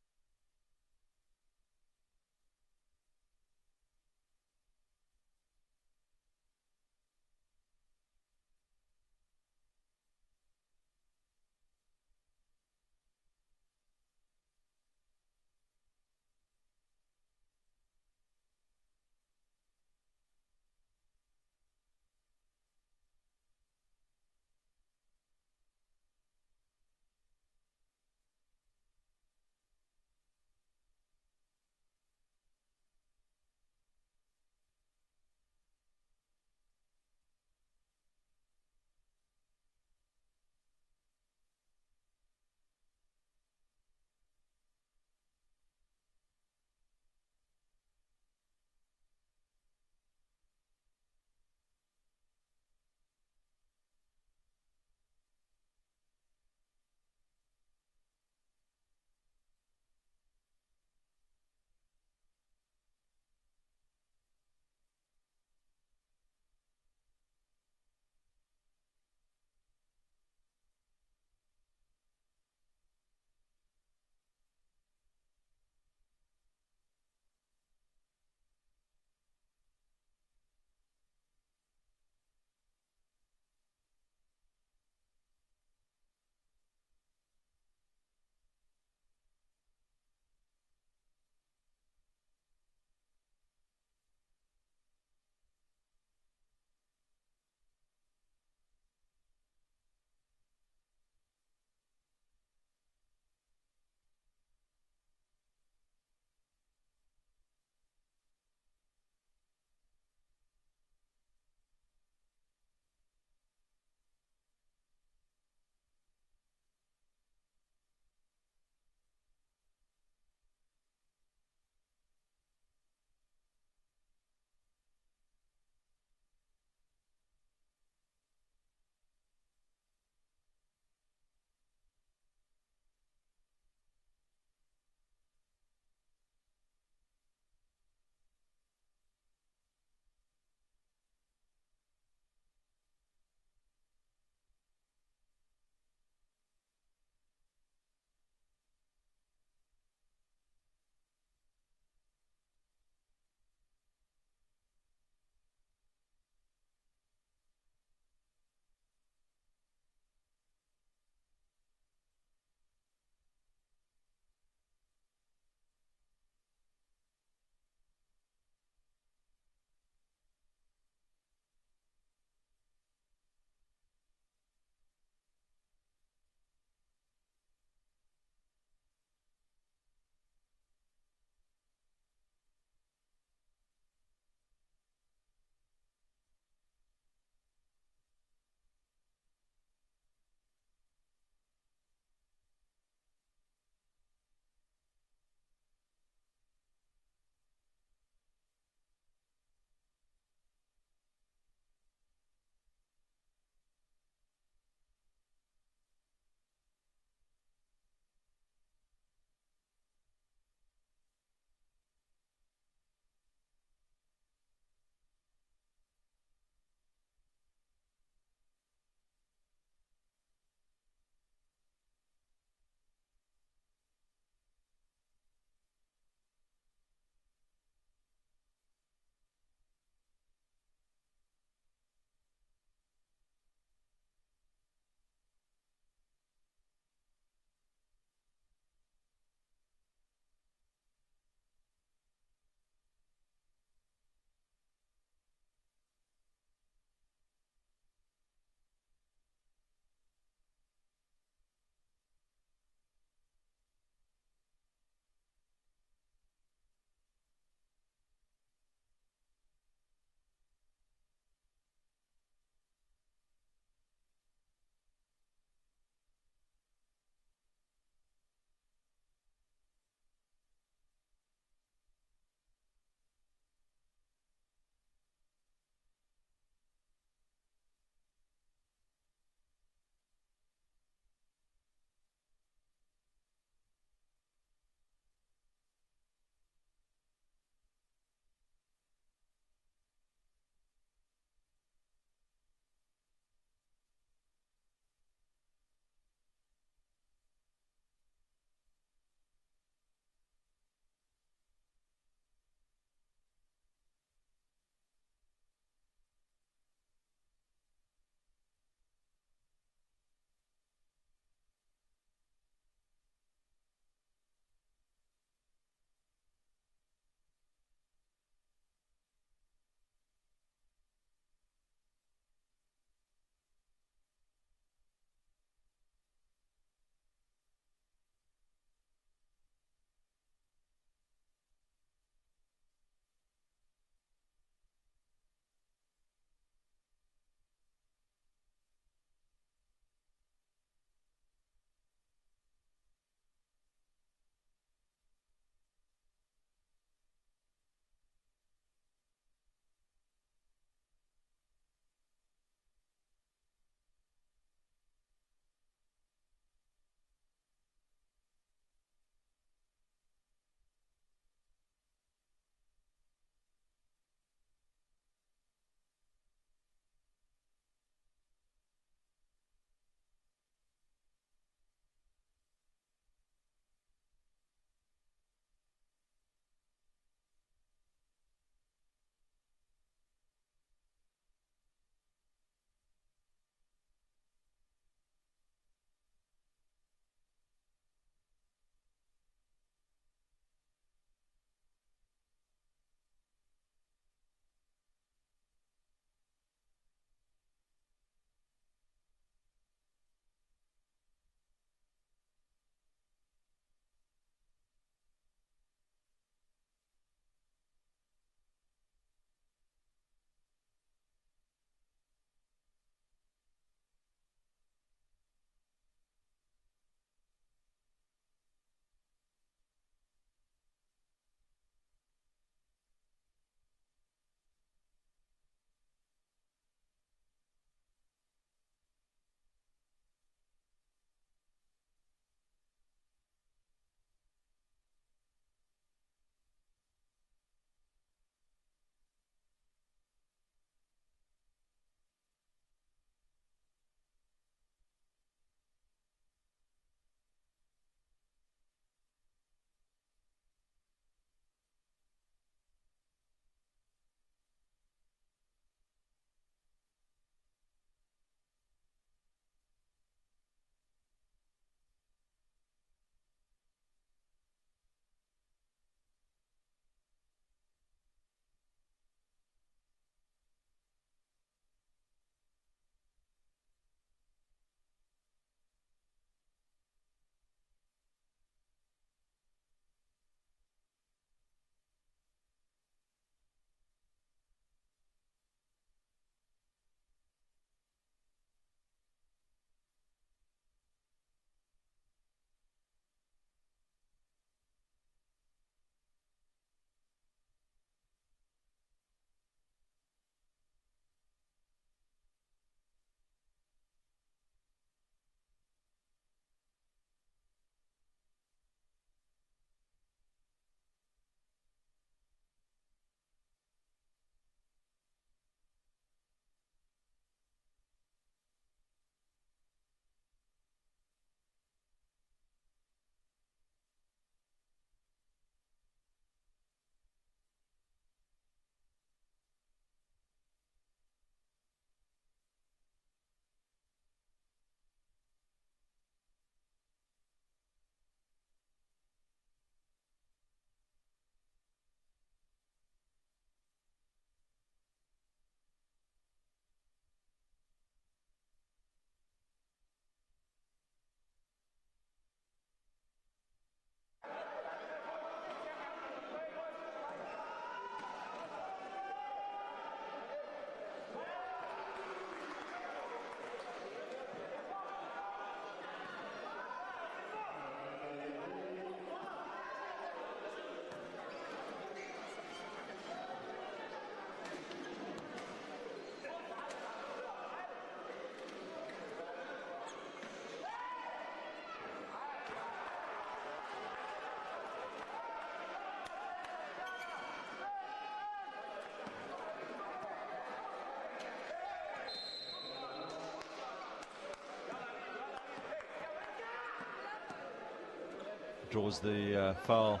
draws the foul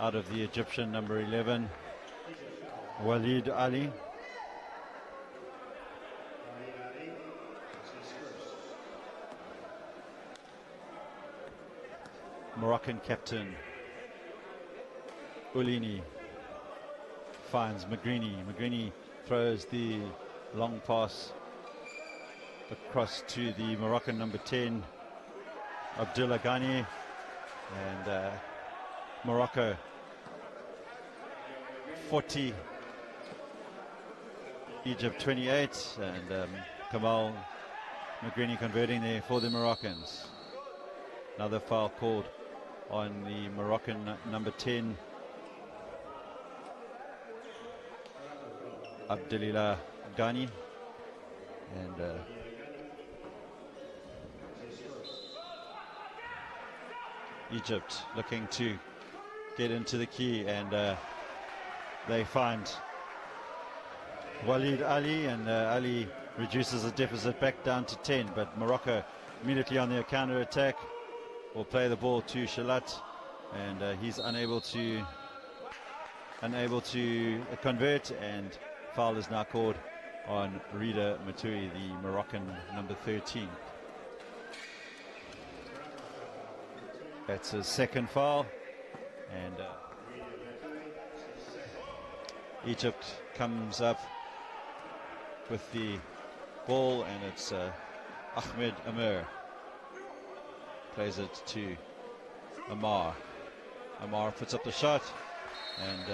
out of the Egyptian, number 11, Walid Ali. Moroccan captain Ulini finds Magrini. Magrini throws the long pass across to the Moroccan number 10, Abdullah Ghani, and Morocco 40, Egypt 28, and Kamal Magrini converting there for the Moroccans. Another foul called on the Moroccan number 10, Abdullah Ghani, and Egypt looking to get into the key, and they find Walid Ali, and Ali reduces the deficit back down to 10, but Morocco immediately on their counter attack will play the ball to Shalat, and he's unable to convert, and foul is now called on Rida Matui, the Moroccan number 13. That's his second foul, and Egypt comes up with the ball, and it's Ahmed Amir. Plays it to Amar. Amar puts up the shot, and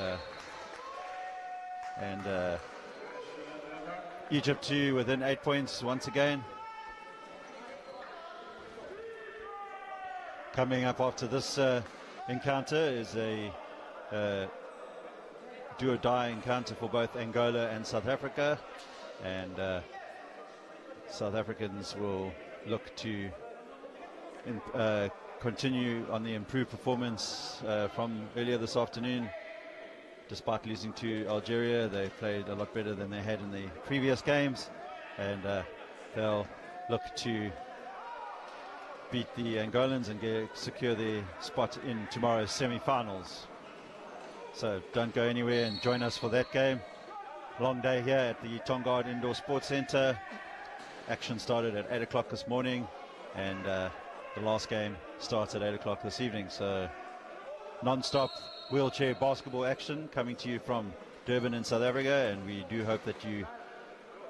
Egypt to within 8 points once again. Coming up after this encounter is a do or die encounter for both Angola and South Africa, and South Africans will look to continue on the improved performance from earlier this afternoon. Despite losing to Algeria, they played a lot better than they had in the previous games, and they'll look to beat the Angolans and secure their spot in tomorrow's semi-finals. So don't go anywhere and join us for that game. Long day here at the Tongaat Indoor Sports Centre. Action started at 8 o'clock this morning, and the last game starts at 8 o'clock this evening. So non-stop wheelchair basketball action coming to you from Durban in South Africa, and we do hope that you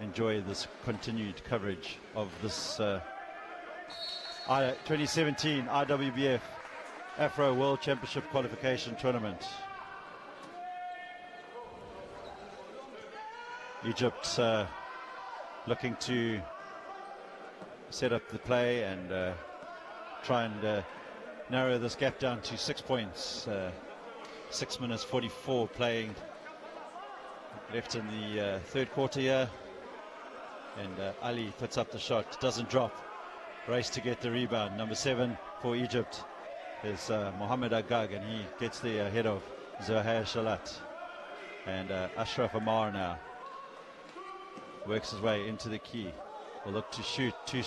enjoy this continued coverage of this 2017 IWBF Afro World Championship Qualification Tournament. Egypt looking to set up the play and try and narrow this gap down to 6 points. 6 minutes 44 playing left in the third quarter here, and Ali puts up the shot, doesn't drop, race to get the rebound. Number 7 for Egypt is Mohamed Agag, and he gets there ahead of Zohair Shalat, and Ashraf Amar now works his way into the key. Will look to shoot. Two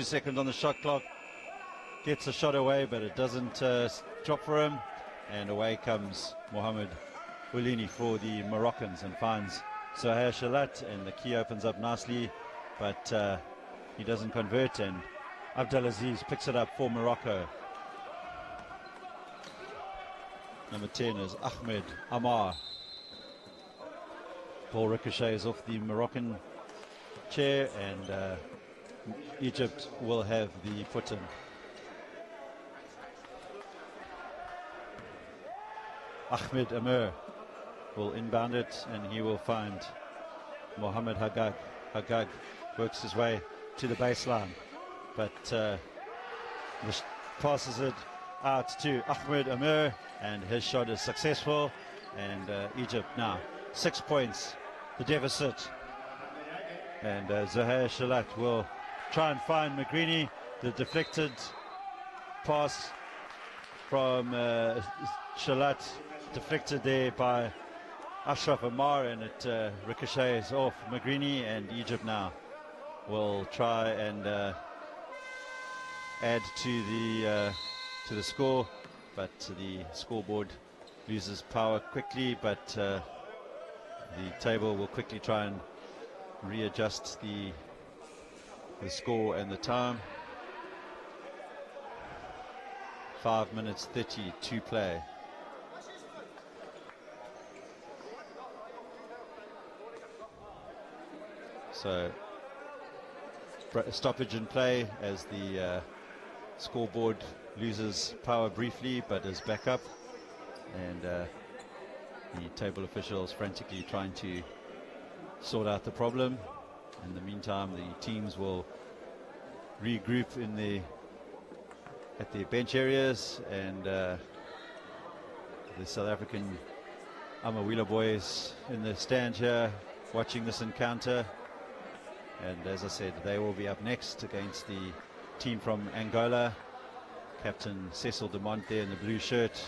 seconds on the shot clock. Gets a shot away, but it doesn't drop for him. And away comes Mohamed Ulini for the Moroccans and finds Zohair Shalat, and the key opens up nicely, but he doesn't convert, and Abdelaziz picks it up for Morocco. Number 10 is Ahmed Amar. Ball ricochets off the Moroccan chair, and Egypt will have the put-in. Ahmed Amir will inbound it, and he will find Mohamed Hagag. Hagag works his way to the baseline, but passes it out to Ahmed Amir, and his shot is successful, and Egypt now 6 points, the deficit, and Zohair Shalat will try and find Magrini. The deflected pass from Shalat deflected there by Ashraf Amar, and it ricochets off Magrini, and Egypt now will try and add to the score. but the scoreboard loses power quickly, but the table will quickly try and readjust the score and the time. 5 minutes 30 to play. So stoppage in play as the scoreboard loses power briefly but is back up, and the table officials frantically trying to sort out the problem. In the meantime, the teams will regroup at the bench areas, and the South African Amawila boys in the stand here watching this encounter. And as I said, they will be up next against the team from Angola. Captain Cecil de Mont there in the blue shirt,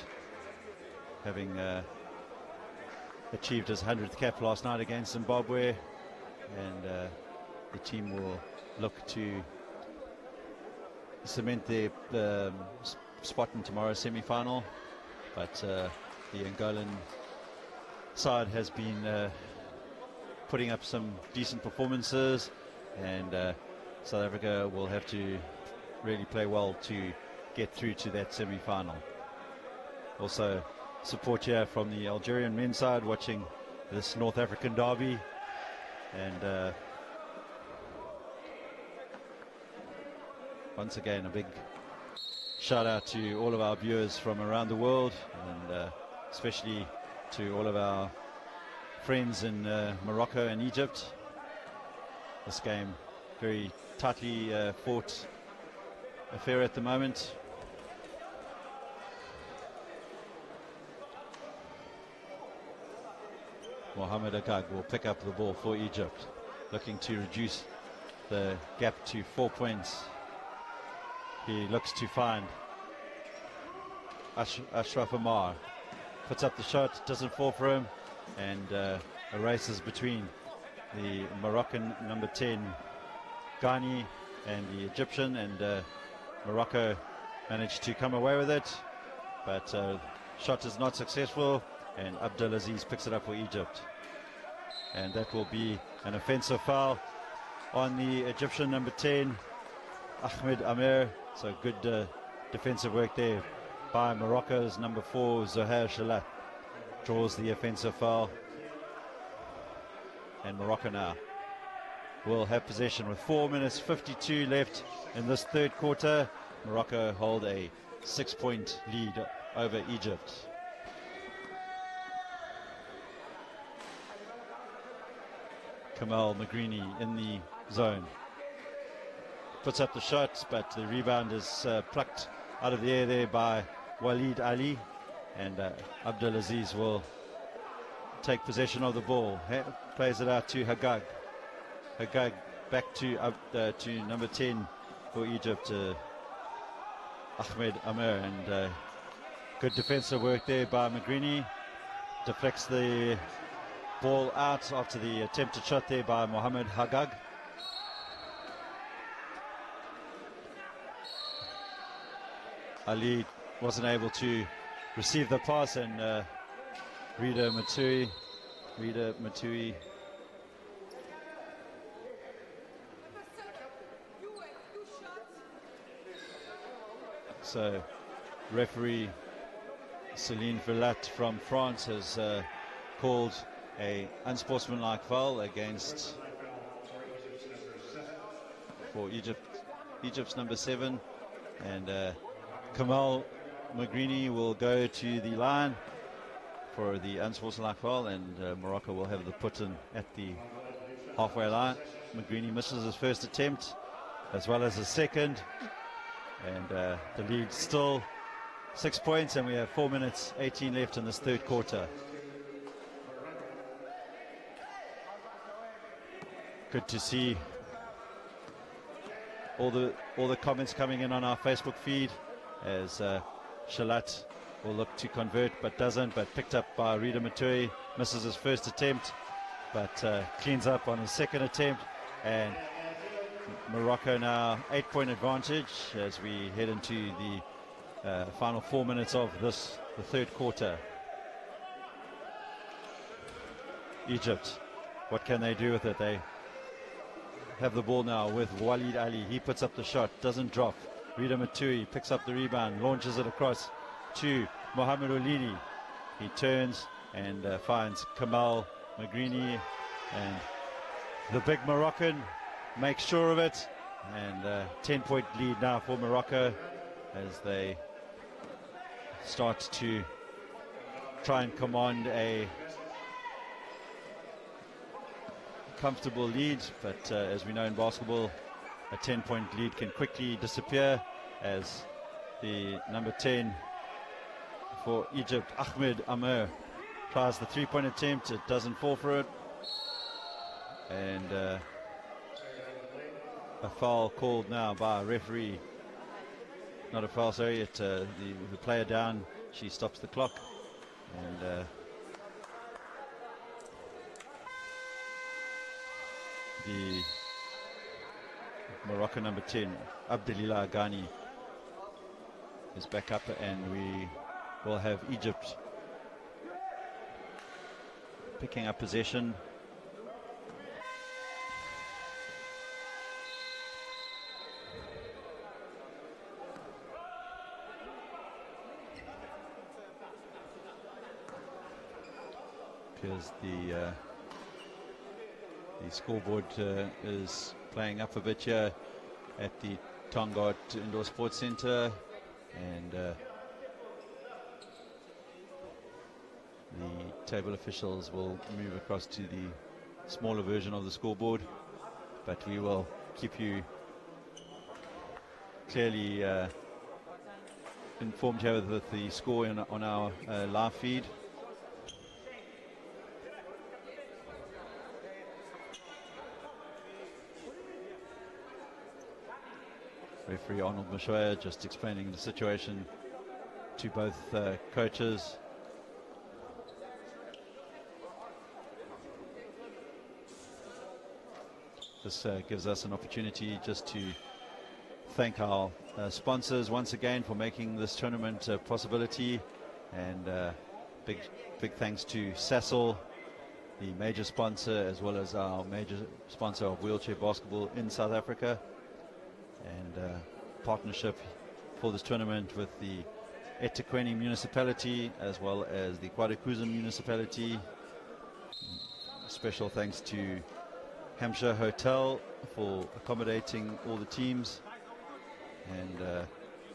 having achieved his 100th cap last night against Zimbabwe. And the team will look to cement their spot in tomorrow's semi-final. But the Angolan side has been putting up some decent performances, and South Africa will have to really play well to get through to that semi-final. Also support here from the Algerian men's side watching this North African derby, and once again a big shout out to all of our viewers from around the world, and especially to all of our friends in Morocco and Egypt. This game very tightly fought affair at the moment. Mohamed Agag will pick up the ball for Egypt, looking to reduce the gap to 4 points. He looks to find Ashraf Amar, puts up the shot, doesn't fall for him, and erases between the Moroccan number 10 Ghani and the Egyptian, and Morocco managed to come away with it, but shot is not successful, and Abdelaziz picks it up for Egypt, and that will be an offensive foul on the Egyptian number 10 Ahmed Amer. So good defensive work there by Morocco's number 4 Zohair Shalat. Draws the offensive foul, and Morocco now will have possession with 4 minutes 52 left in this third quarter. Morocco hold a 6-point lead over Egypt. Kamal Magrini in the zone, puts up the shot, but the rebound is plucked out of the air there by Walid Ali, and Abdelaziz will take possession of the ball. Plays it out to Hagag. Hagag back to number 10 for Egypt, Ahmed Amer, and good defensive work there by Magrini. Deflects the ball out after the attempted shot there by Mohamed Hagag. Ali wasn't able to receive the pass, and Rida Matui so referee Céline Villat from France has called a unsportsmanlike foul against for Egypt's number 7, and Kamal Magrini will go to the line for the unsportsmanlike foul, and Morocco will have the put-in at the halfway line. Magrini misses his first attempt as well as his second, and the lead still 6 points, and we have 4 minutes 18 left in this third quarter. Good to see all the comments coming in on our Facebook feed, as Shalat will look to convert but doesn't, but picked up by Rida Matui, misses his first attempt but cleans up on his second attempt, and Morocco now 8-point advantage as we head into the Final 4 minutes of the third quarter. Egypt, what can they do with it? They have the ball now with Walid Ali. He puts up the shot, doesn't drop. Rida Matui picks up the rebound, launches it across to Mohamed Olini. He turns and finds Kamal Magrini, and the big Moroccan makes sure of it. And 10-point lead now for Morocco as they start to try and command a comfortable lead, but as we know in basketball, a 10-point lead can quickly disappear as the number 10 for Egypt, Ahmed Amer, tries the three-point attempt. It doesn't fall for it, and a foul called now by a referee. Not a foul, sorry, the player down. She stops the clock, and the Morocco number 10, Abdelillah Ghani, is back up, and we will have Egypt picking up possession. Because the scoreboard is playing up a bit here at the Tongaat Indoor Sports Centre, and the table officials will move across to the smaller version of the scoreboard, but we will keep you clearly informed here with the score on our live feed. Referee Arnold Mashoya just explaining the situation to both coaches. This gives us an opportunity just to thank our sponsors once again for making this tournament a possibility, and big thanks to Sasol, the major sponsor, as well as our major sponsor of wheelchair basketball in South Africa, and partnership for this tournament with the eThekwini municipality as well as the Qualifiers municipality. Special thanks to Hampshire Hotel for accommodating all the teams, and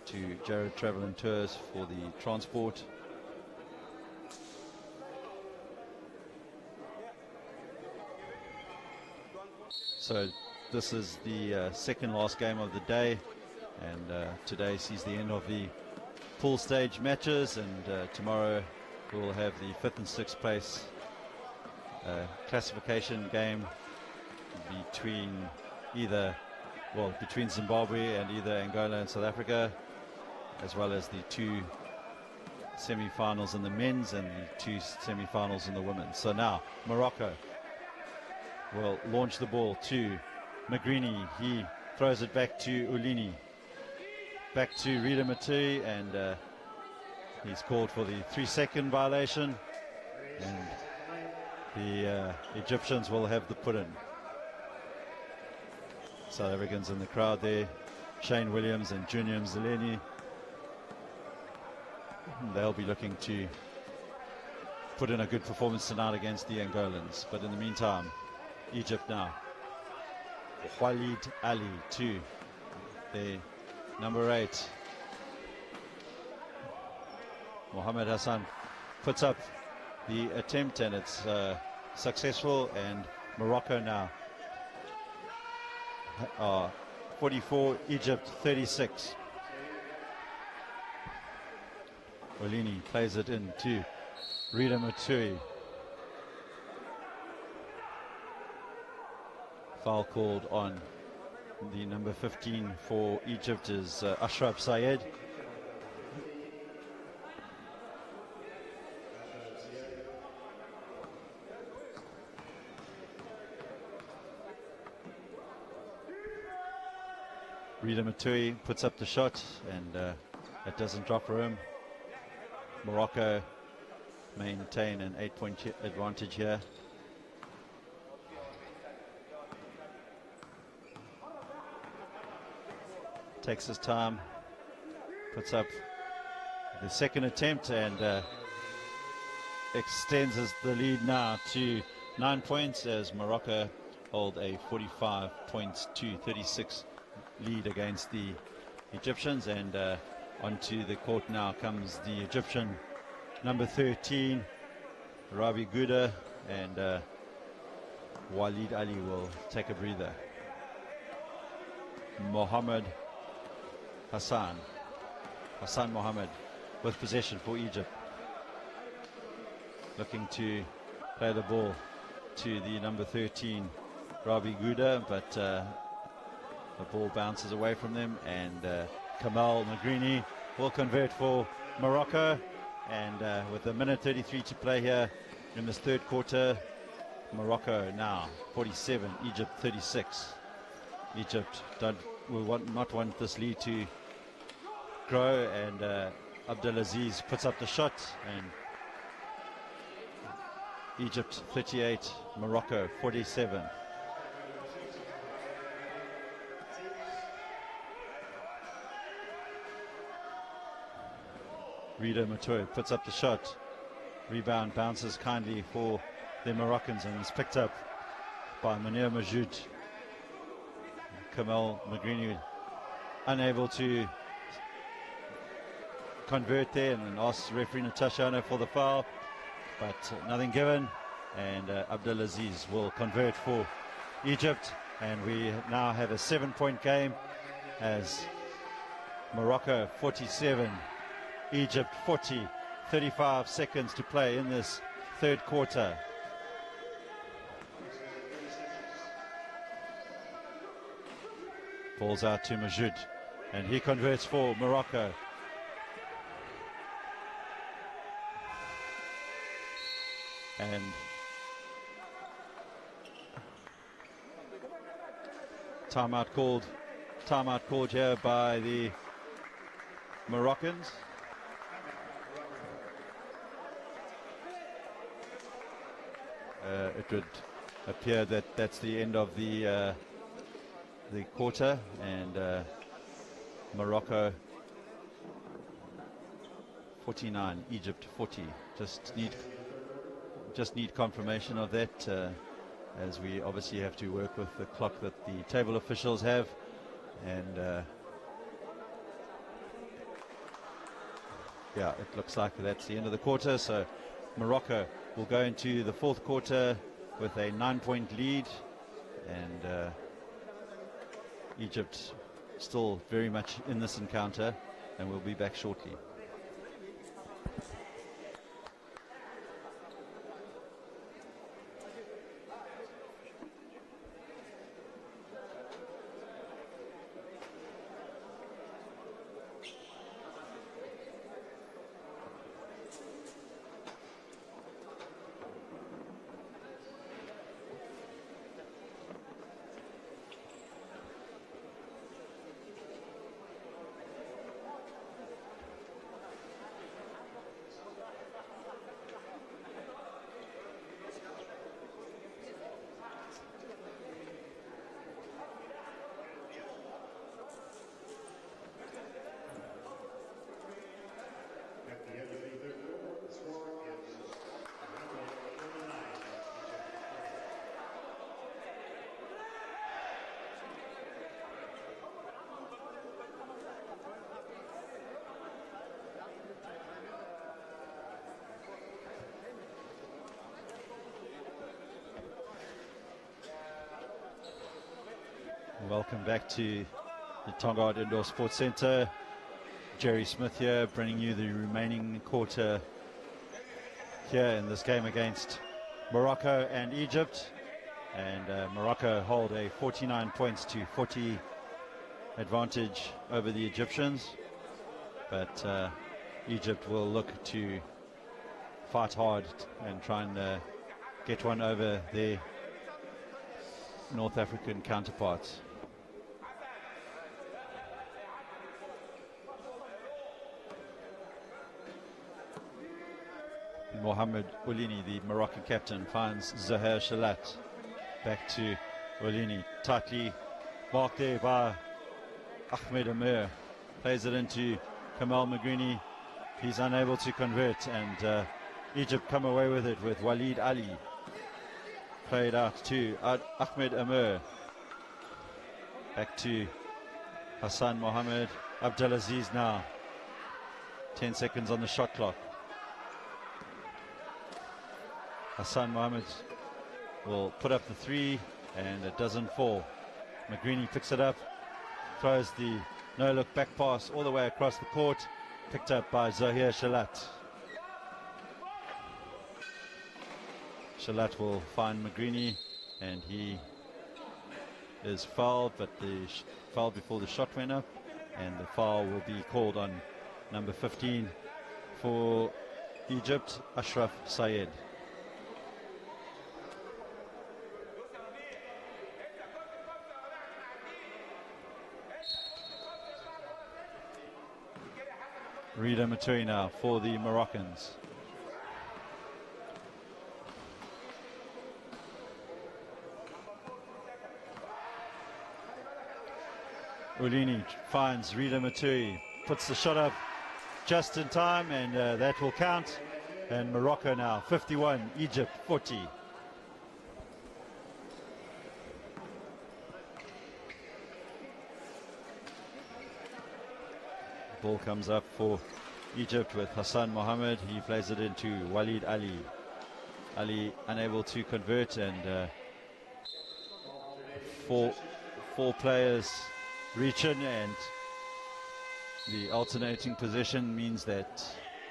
to Jared Travel and Tours for the transport. So this is the second last game of the day, and today sees the end of the pool stage matches, and tomorrow we'll have the 5th and 6th place classification game between Zimbabwe and either Angola and South Africa, as well as the 2 semi-finals in the men's and the 2 semi-finals in the women's. So now Morocco will launch the ball to Magrini. He throws it back to Ulini, back to Rida Matui, and he's called for the 3-second violation, and the Egyptians will have the put-in. South Africans in the crowd there, Shane Williams and Junior Mzileni. They'll be looking to put in a good performance tonight against the Angolans. But in the meantime, Egypt now. Walid Ali to the number 8. Mohamed Hassan puts up the attempt, and it's successful, and Morocco now 44, Egypt 36. Olini plays it in to Rida Matui. Foul called on the number 15 for Egypt is Ashraf Syed. Rida Matui puts up the shot, and It doesn't drop for him. Morocco maintain an 8-point advantage here. Takes his time, puts up the second attempt, and extends the lead now to 9 points as Morocco hold a 45 points to 36 lead against the Egyptians. And onto the court now comes the Egyptian number 13, Rabi Gouda, and Walid Ali will take a breather. Hassan Mohammed with possession for Egypt, looking to play the ball to the number 13, Rabi Gouda, but the ball bounces away from them, and Kamal Magrini will convert for Morocco. And with a minute 33 to play here in this third quarter, Morocco now 47, Egypt 36. Egypt will not want this lead to grow, and Abdelaziz puts up the shot, and Egypt 38, Morocco 47. Rida Matoy puts up the shot. Rebound bounces kindly for the Moroccans and is picked up by Munir Majoud. Kamal Magrini unable to convert there, and asks referee Natasha Ono for the foul, but nothing given, and Abdelaziz will convert for Egypt. And we now have a 7-point game as Morocco 47, Egypt 40, 35 seconds to play in this third quarter. Ball's out to Majoud, and he converts for Morocco. And timeout called here by the Moroccans. It would appear that that's the end of the quarter, and Morocco 49, Egypt 40. Just need confirmation of that, as we obviously have to work with the clock that the table officials have, and yeah, it looks like that's the end of the quarter. So Morocco will go into the fourth quarter with a 9-point lead, and Egypt still very much in this encounter, and we'll be back shortly. Welcome back to the Tongaat Indoor Sports Centre. Jerry Smith here, bringing you the remaining quarter here in this game against Morocco and Egypt. And Morocco hold a 49 points to 40 advantage over the Egyptians. But Egypt will look to fight hard and try and get one over their North African counterparts. Mohamed Oulini, the Moroccan captain, finds Zaher Shalat. Back to Oulini, tightly marked there by Ahmed Amir. Plays it into Kamal Magrini. He's unable to convert, and Egypt come away with it with Walid Ali. Played out to Ahmed Amir. Back to Hassan Mohammed. Abdelaziz now. 10 seconds on the shot clock. Hassan Mohammed will put up the three, and it doesn't fall. Magrini picks it up, throws the no-look back pass all the way across the court, picked up by Zaher Shalat. Shalat will find Magrini, and he is fouled, but the foul before the shot went up, and the foul will be called on number 15 for Egypt, Ashraf Syed. Rida Matui now for the Moroccans. Oulini finds Rida Matui, puts the shot up just in time, and that will count. And Morocco now 51, Egypt 40. Ball comes up for Egypt with Hassan Mohammed. He plays it into Walid Ali. Ali unable to convert, and four players reach in, and the alternating position means that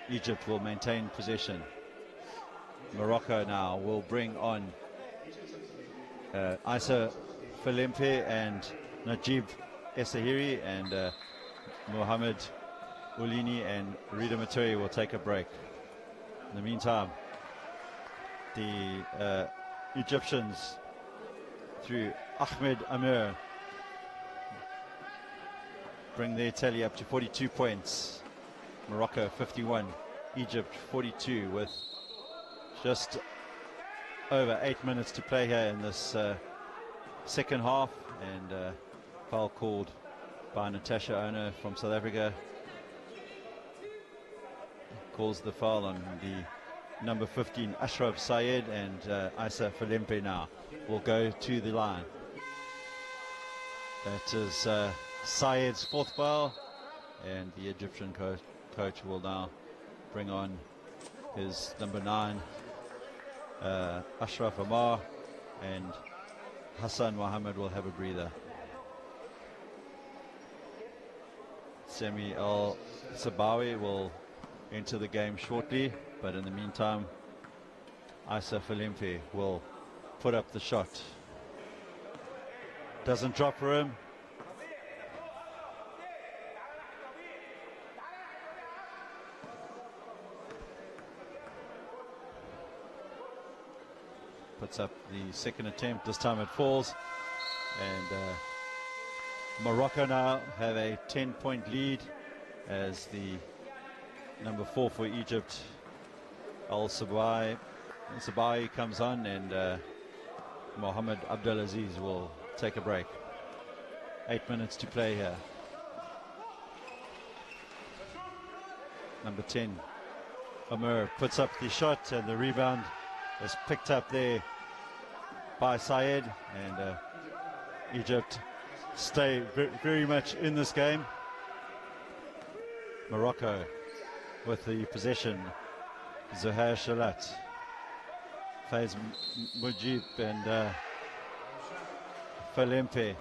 Egypt will maintain possession. Morocco now will bring on Isa Falempe and Najib Essahiri, and Mohamed Oulini and Rida Matui will take a break. In the meantime, the Egyptians, through Ahmed Amir, bring their tally up to 42 points. Morocco 51, Egypt 42, with just over 8 minutes to play here in this second half, and foul called by Natasha Ona from South Africa. Calls the foul on the number 15 Ashraf Syed, and Isa Falempe now will go to the line. That is Syed's fourth foul, and the Egyptian coach will now bring on his number 9 Ashraf Amar, and Hassan Mohammed will have a breather. Semi Al-Sabawi will enter the game shortly, but in the meantime, Isa Falempe will put up the shot. Doesn't drop for him. Puts up the second attempt. This time it falls, and Morocco now have a 10-point lead as the number 4 for Egypt, Al-Sabawi comes on, and Mohamed Abdelaziz will take a break. 8 minutes to play here. Number 10, Amir, puts up the shot, and the rebound is picked up there by Syed, and Egypt stay very much in this game. Morocco with the possession. Zaher Shalat, Faiz Mujib, and Falempe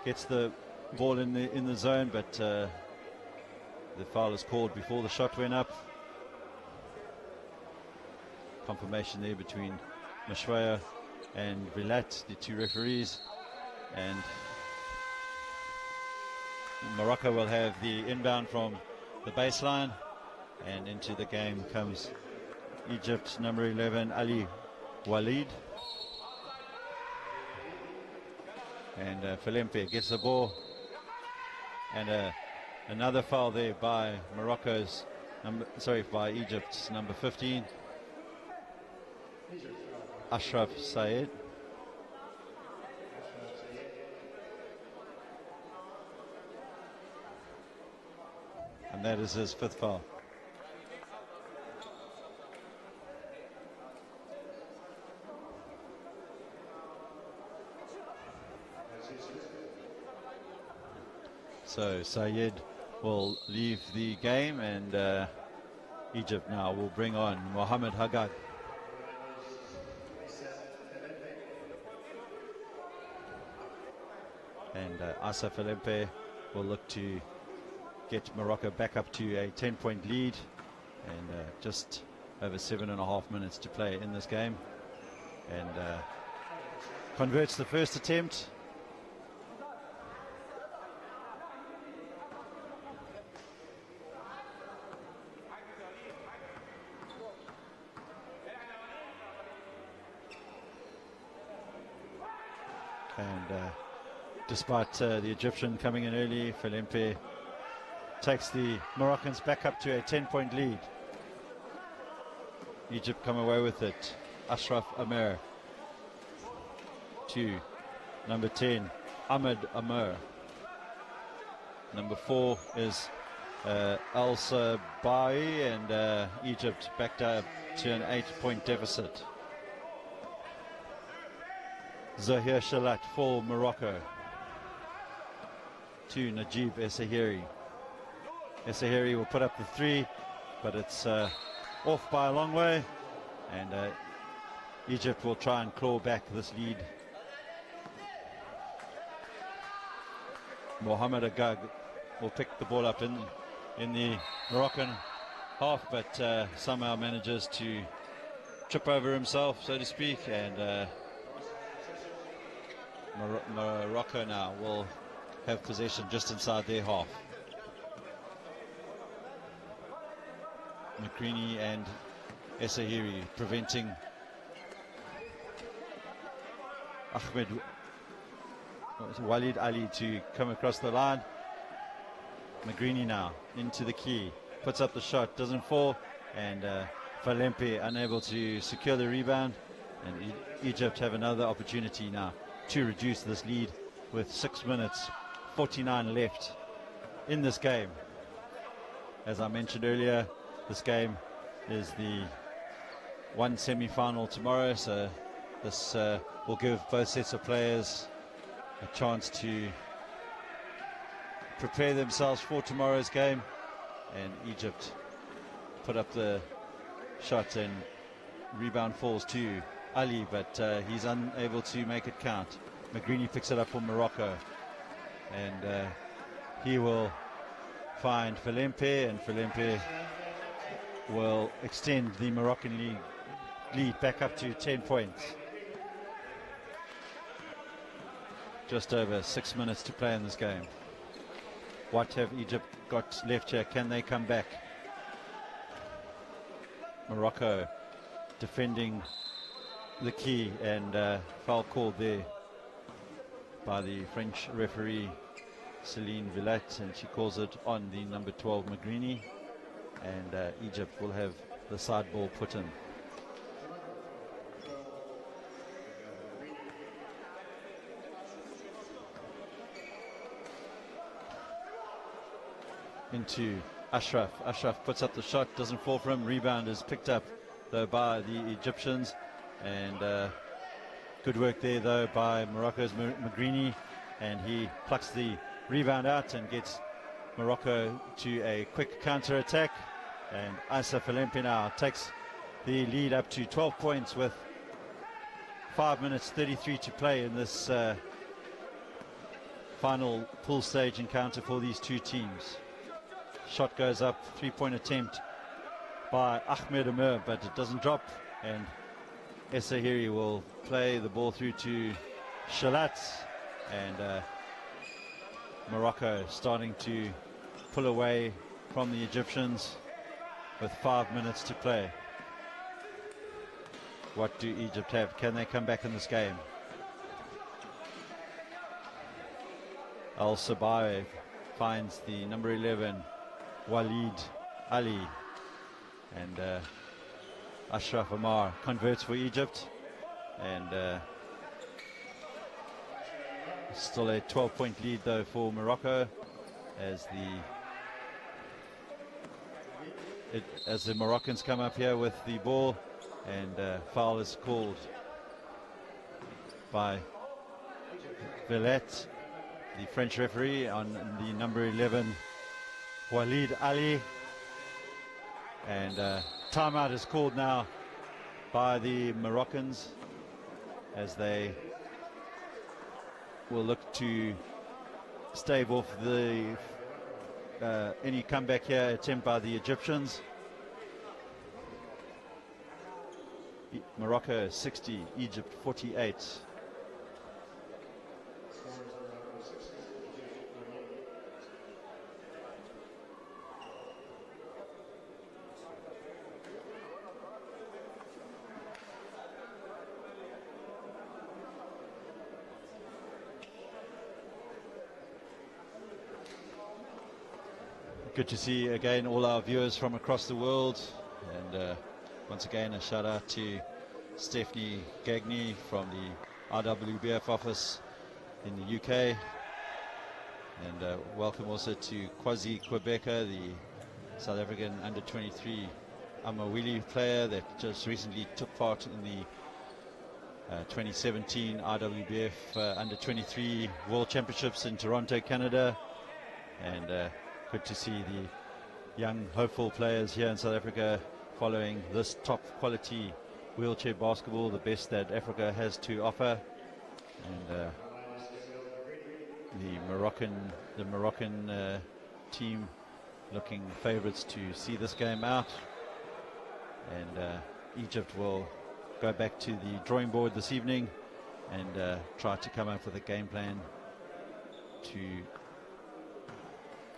gets the ball in the zone, but the foul is called before the shot went up. Confirmation there between Mashwaya and Vilat, the two referees, and Morocco will have the inbound from the baseline, and into the game comes Egypt number 11 Ali Walid, and Falempe gets the ball, and another foul there by by Egypt's number 15, Ashraf Syed. And that is his 5th foul. So Syed will leave the game, and Egypt now will bring on Mohammed Haggad. And Asa Falempe will look to get Morocco back up to a 10-point lead, and just over 7.5 minutes to play in this game, and converts the first attempt. And despite the Egyptian coming in early, Falempe takes the Moroccans back up to a 10-point lead. Egypt come away with it. Ashraf Amer to number 10, Ahmed Amer. Number 4 is Al Sabai, and Egypt backed up to an 8-point deficit. Zahir Shalat for Morocco to Najib Essahiri. Essahiri will put up the 3, but it's off by a long way, and Egypt will try and claw back this lead. Mohamed Agag will pick the ball up in the Moroccan half, but somehow manages to trip over himself, so to speak, and Morocco now will have possession just inside their half. McCreaney and Essahiri preventing Walid Ali to come across the line. McCreaney now into the key, puts up the shot, doesn't fall, and Falempe unable to secure the rebound, and Egypt have another opportunity now to reduce this lead with 6 minutes 49 left in this game. As I mentioned earlier, this game is the one semi-final tomorrow, so this will give both sets of players a chance to prepare themselves for tomorrow's game. And Egypt put up the shot, and rebound falls to Ali, but he's unable to make it count. McGreeny picks it up for Morocco, and he will find Falempe, and Falempe will extend the Moroccan lead back up to 10 points. Just over 6 minutes to play in this game. What have Egypt got left here? Can they come back? Morocco defending the key, and foul called there by the French referee Céline Villette, and she calls it on the number 12 Magrini, and Egypt will have the side ball put in. Into Ashraf. Ashraf puts up the shot, doesn't fall for him. Rebound is picked up though by the Egyptians, and good work there though by Morocco's Magrini, and he plucks the rebound out and gets Morocco to a quick counter attack, and Asa Falempe now takes the lead up to 12 points with 5 minutes 33 to play in this final pool stage encounter for these two teams. Shot goes up, 3-point attempt by Ahmed Amir, but it doesn't drop, and Essahiri will play the ball through to Shalat, and Morocco starting to pull away from the Egyptians with 5 minutes to play. What do Egypt have? Can they come back in this game? Al Sabai finds the number 11 Walid Ali, and Ashraf Amar converts for Egypt, and still a 12-point lead though for Morocco as the Moroccans come up here with the ball, and foul is called by Villet, the French referee, on the number 11 Walid Ali, and timeout is called now by the Moroccans as they will look to stave off the any comeback here attempt by the Egyptians. Morocco 60, Egypt 48. Good to see again all our viewers from across the world, and once again a shout out to Stephanie Gagny from the IWBF office in the UK, and welcome also to Kwazi Quebeca, the South African under-23 Amawili player that just recently took part in the 2017 IWBF under-23 World Championships in Toronto, Canada, and good to see the young hopeful players here in South Africa following this top quality wheelchair basketball, the best that Africa has to offer. And the Moroccan team looking favourites to see this game out, and Egypt will go back to the drawing board this evening and try to come up with a game plan to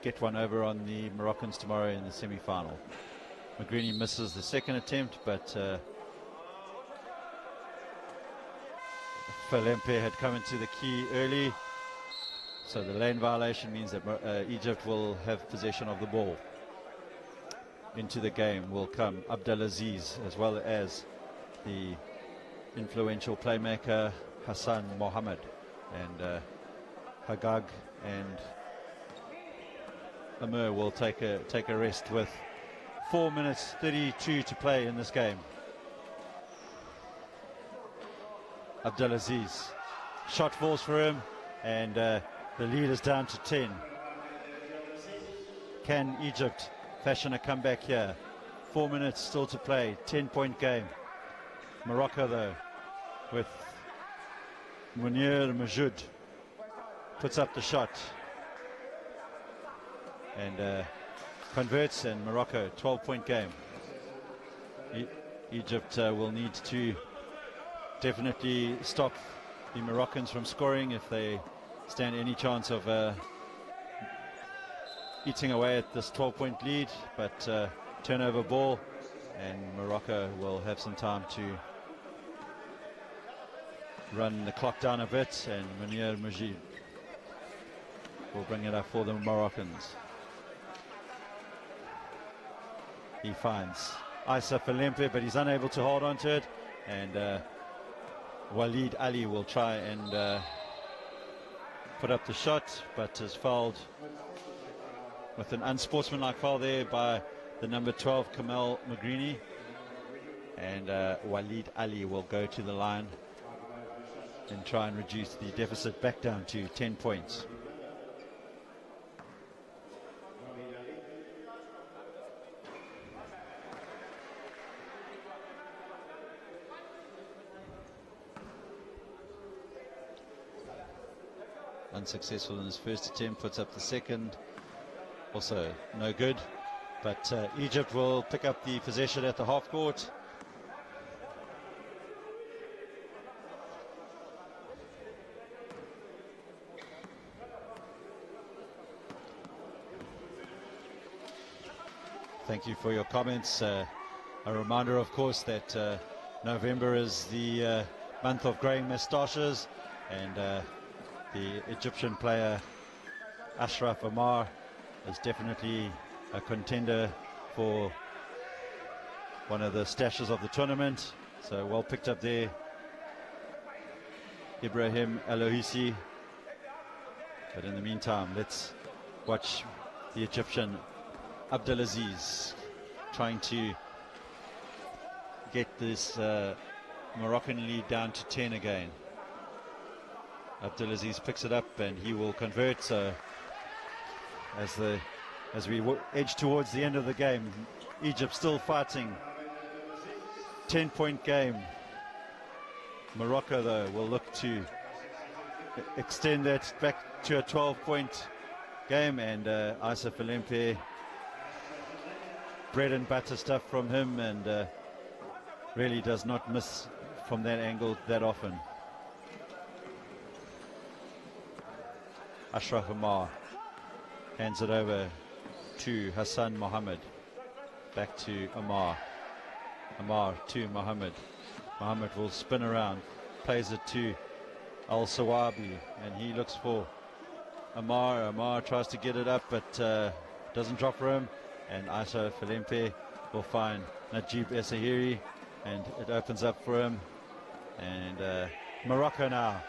get one over on the Moroccans tomorrow in the semi-final. McGreeny misses the second attempt, but Falempe had come into the key early, so the lane violation means that Egypt will have possession of the ball. Into the game will come Abdelaziz, as well as the influential playmaker Hassan Mohammed, and Hagag and Amir will take a rest with 4 minutes 32 to play in this game. Abdelaziz, shot falls for him, and the lead is down to 10. Can Egypt fashion a comeback here? 4 minutes still to play, 10-point game. Morocco though, with Munir Majoud, puts up the shot and converts, and Morocco 12-point game. Egypt will need to definitely stop the Moroccans from scoring if they stand any chance of eating away at this 12-point lead, but turnover ball, and Morocco will have some time to run the clock down a bit, and Munir Majid will bring it up for the Moroccans. He finds Isa Falempe, but he's unable to hold on to it, and Walid Ali will try and put up the shot, but is fouled with an unsportsmanlike foul there by the number 12 Kamal Magrini, and Walid Ali will go to the line and try and reduce the deficit back down to 10 points. Unsuccessful in his first attempt, puts up the second, also no good, but Egypt will pick up the possession at the half court. Thank you for your comments. A reminder, of course, that November is the month of growing moustaches, and the Egyptian player Ashraf Amar is definitely a contender for one of the stashes of the tournament. So well picked up there, Ibrahim Elohisi. But in the meantime, let's watch the Egyptian Abdelaziz trying to get this Moroccan lead down to 10 again. Abdelaziz picks it up and he will convert. So as we edge towards the end of the game, Egypt still fighting. 10-point game. Morocco, though, will look to extend that back to a 12-point game. And Asaf Alempe, bread and butter stuff from him, and really does not miss from that angle that often. Ashraf Amar hands it over to Hassan Mohammed. Back to Amar. Amar to Mohammed. Mohammed will spin around, plays it to Al Sawabi, and he looks for Amar. Amar tries to get it up, but doesn't drop for him. And Ashraf Alempe will find Najib Essahiri, and it opens up for him. And Morocco now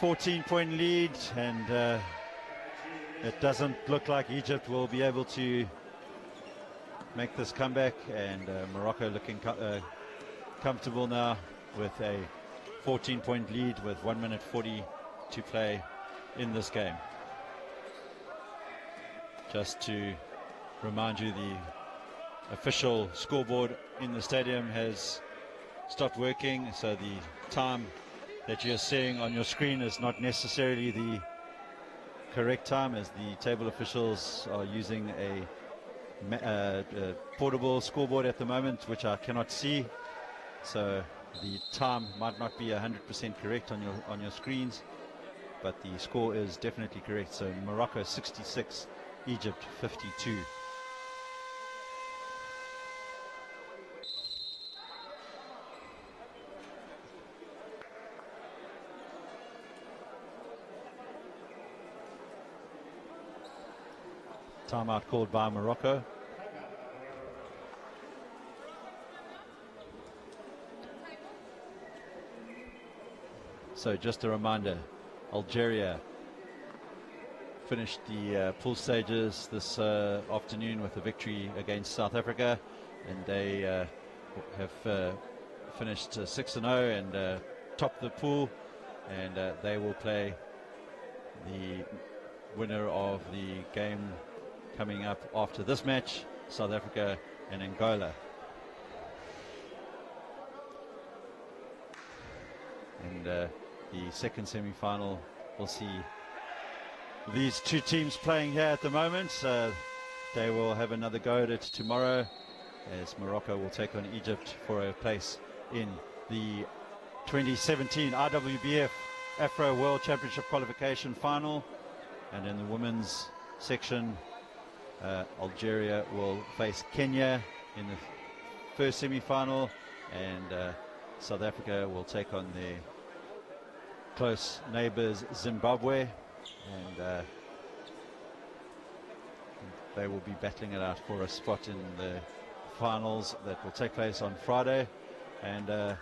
14-point lead, and it doesn't look like Egypt will be able to make this comeback. And Morocco looking comfortable now with a 14-point lead with 1 minute 40 to play in this game. Just to remind you, the official scoreboard in the stadium has stopped working, so the time that you're seeing on your screen is not necessarily the correct time, as the table officials are using a portable scoreboard at the moment, which I cannot see. So the time might not be 100% correct on your screens, but the score is definitely correct. So Morocco 66, Egypt 52. Timeout called by Morocco. So just a reminder, Algeria finished the pool stages this afternoon with a victory against South Africa, and they have finished 6-0 and topped the pool, and they will play the winner of the game coming up after this match, South Africa and Angola. And the second semi-final, we'll see these two teams playing here at the moment. They will have another go at it tomorrow, as Morocco will take on Egypt for a place in the 2017 IWBF Afro World Championship qualification final. And in the women's section, Algeria will face Kenya in the first semi-final, and South Africa will take on their close neighbors Zimbabwe, and they will be battling it out for a spot in the finals that will take place on Friday. And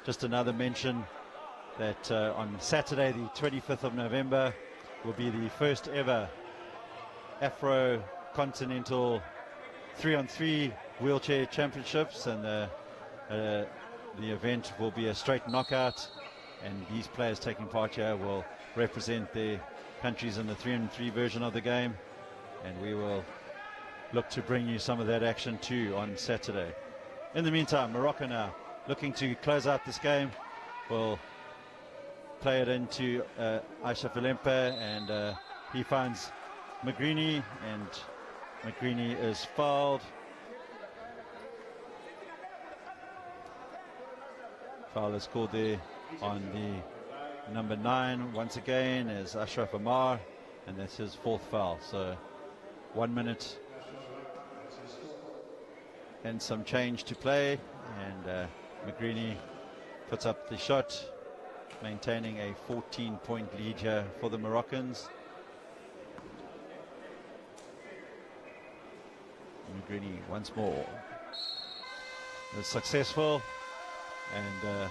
just another mention that on Saturday the 25th of November will be the first ever Afro Continental 3-on-3 wheelchair championships, and the event will be a straight knockout, and these players taking part here will represent their countries in the 3-on-3 version of the game, and we will look to bring you some of that action too on Saturday. In the meantime, Morocco now looking to close out this game. Will play it into Ashraf Alempe, and he finds Magrini, and Magrini is fouled. Foul is called there on the number 9 once again as Ashraf Amar, and that's his 4th foul. So 1 minute and some change to play, and Magrini puts up the shot, maintaining a 14-point lead here for the Moroccans. Magrini once more. is successful, and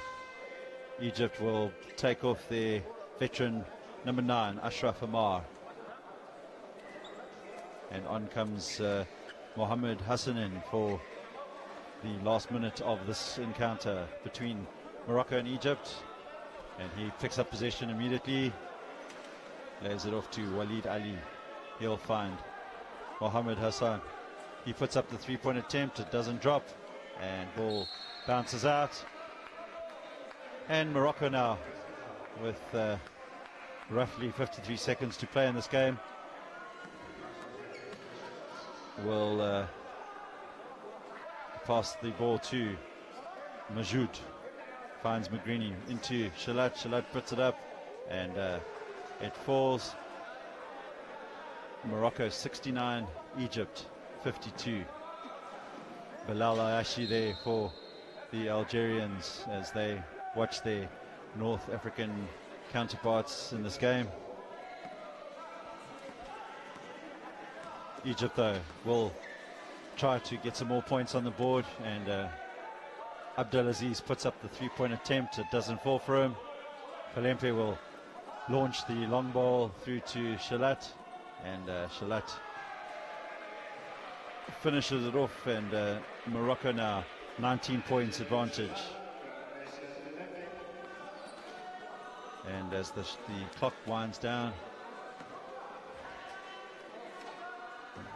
Egypt will take off their veteran number 9, Ashraf Amar. And on comes Mohammed Hassanin for the last minute of this encounter between Morocco and Egypt. And he picks up possession immediately, lays it off to Walid Ali. He'll find Mohammed Hassan. He puts up the 3-point attempt, it doesn't drop, and ball bounces out. And Morocco now, with roughly 53 seconds to play in this game, will pass the ball to Majoud. Finds Magrini into Shalat. Shalat puts it up, and it falls. Morocco 69, Egypt 52. Bilal Ayashi there for the Algerians as they watch their North African counterparts in this game. Egypt, though, will try to get some more points on the board, and Abdelaziz puts up the 3-point attempt. It doesn't fall for him. Palempe will launch the long ball through to Shalat, and Shalat finishes it off, and Morocco now 19 points advantage. And as the clock winds down,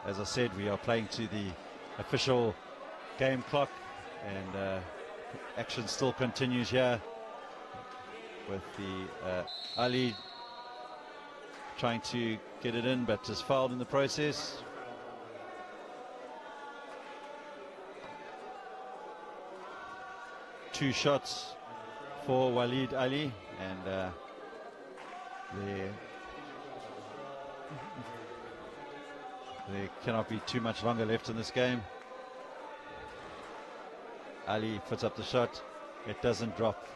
as I said, we are playing to the official game clock, and action still continues here with the Ali trying to get it in, but is fouled in the process. Two shots for Walid Ali, and there cannot be too much longer left in this game. Ali puts up the shot, it doesn't drop.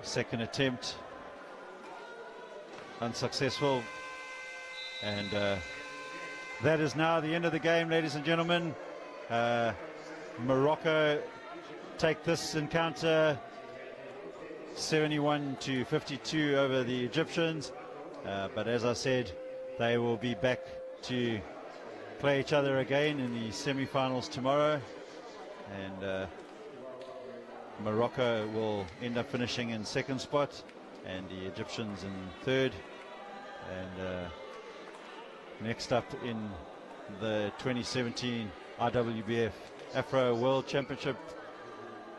Second attempt, unsuccessful, and that is now the end of the game, ladies and gentlemen. Morocco take this encounter 71-52 over the Egyptians, but as I said, they will be back to play each other again in the semi-finals tomorrow, and Morocco will end up finishing in second spot and the Egyptians in third. And next up in the 2017 IWBF Afro World Championship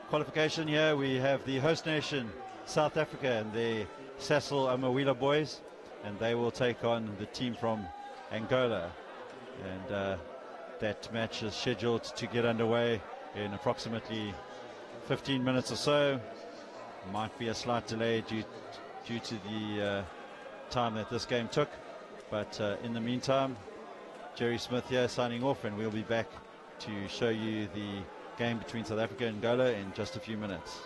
qualification here, we have the host nation South Africa and the Sasol Amawila boys, and they will take on the team from Angola, and that match is scheduled to get underway in approximately 15 minutes or so. Might be a slight delay due to the time that this game took, but in the meantime, Jerry Smith here signing off, and we'll be back to show you the game between South Africa and Angola in just a few minutes.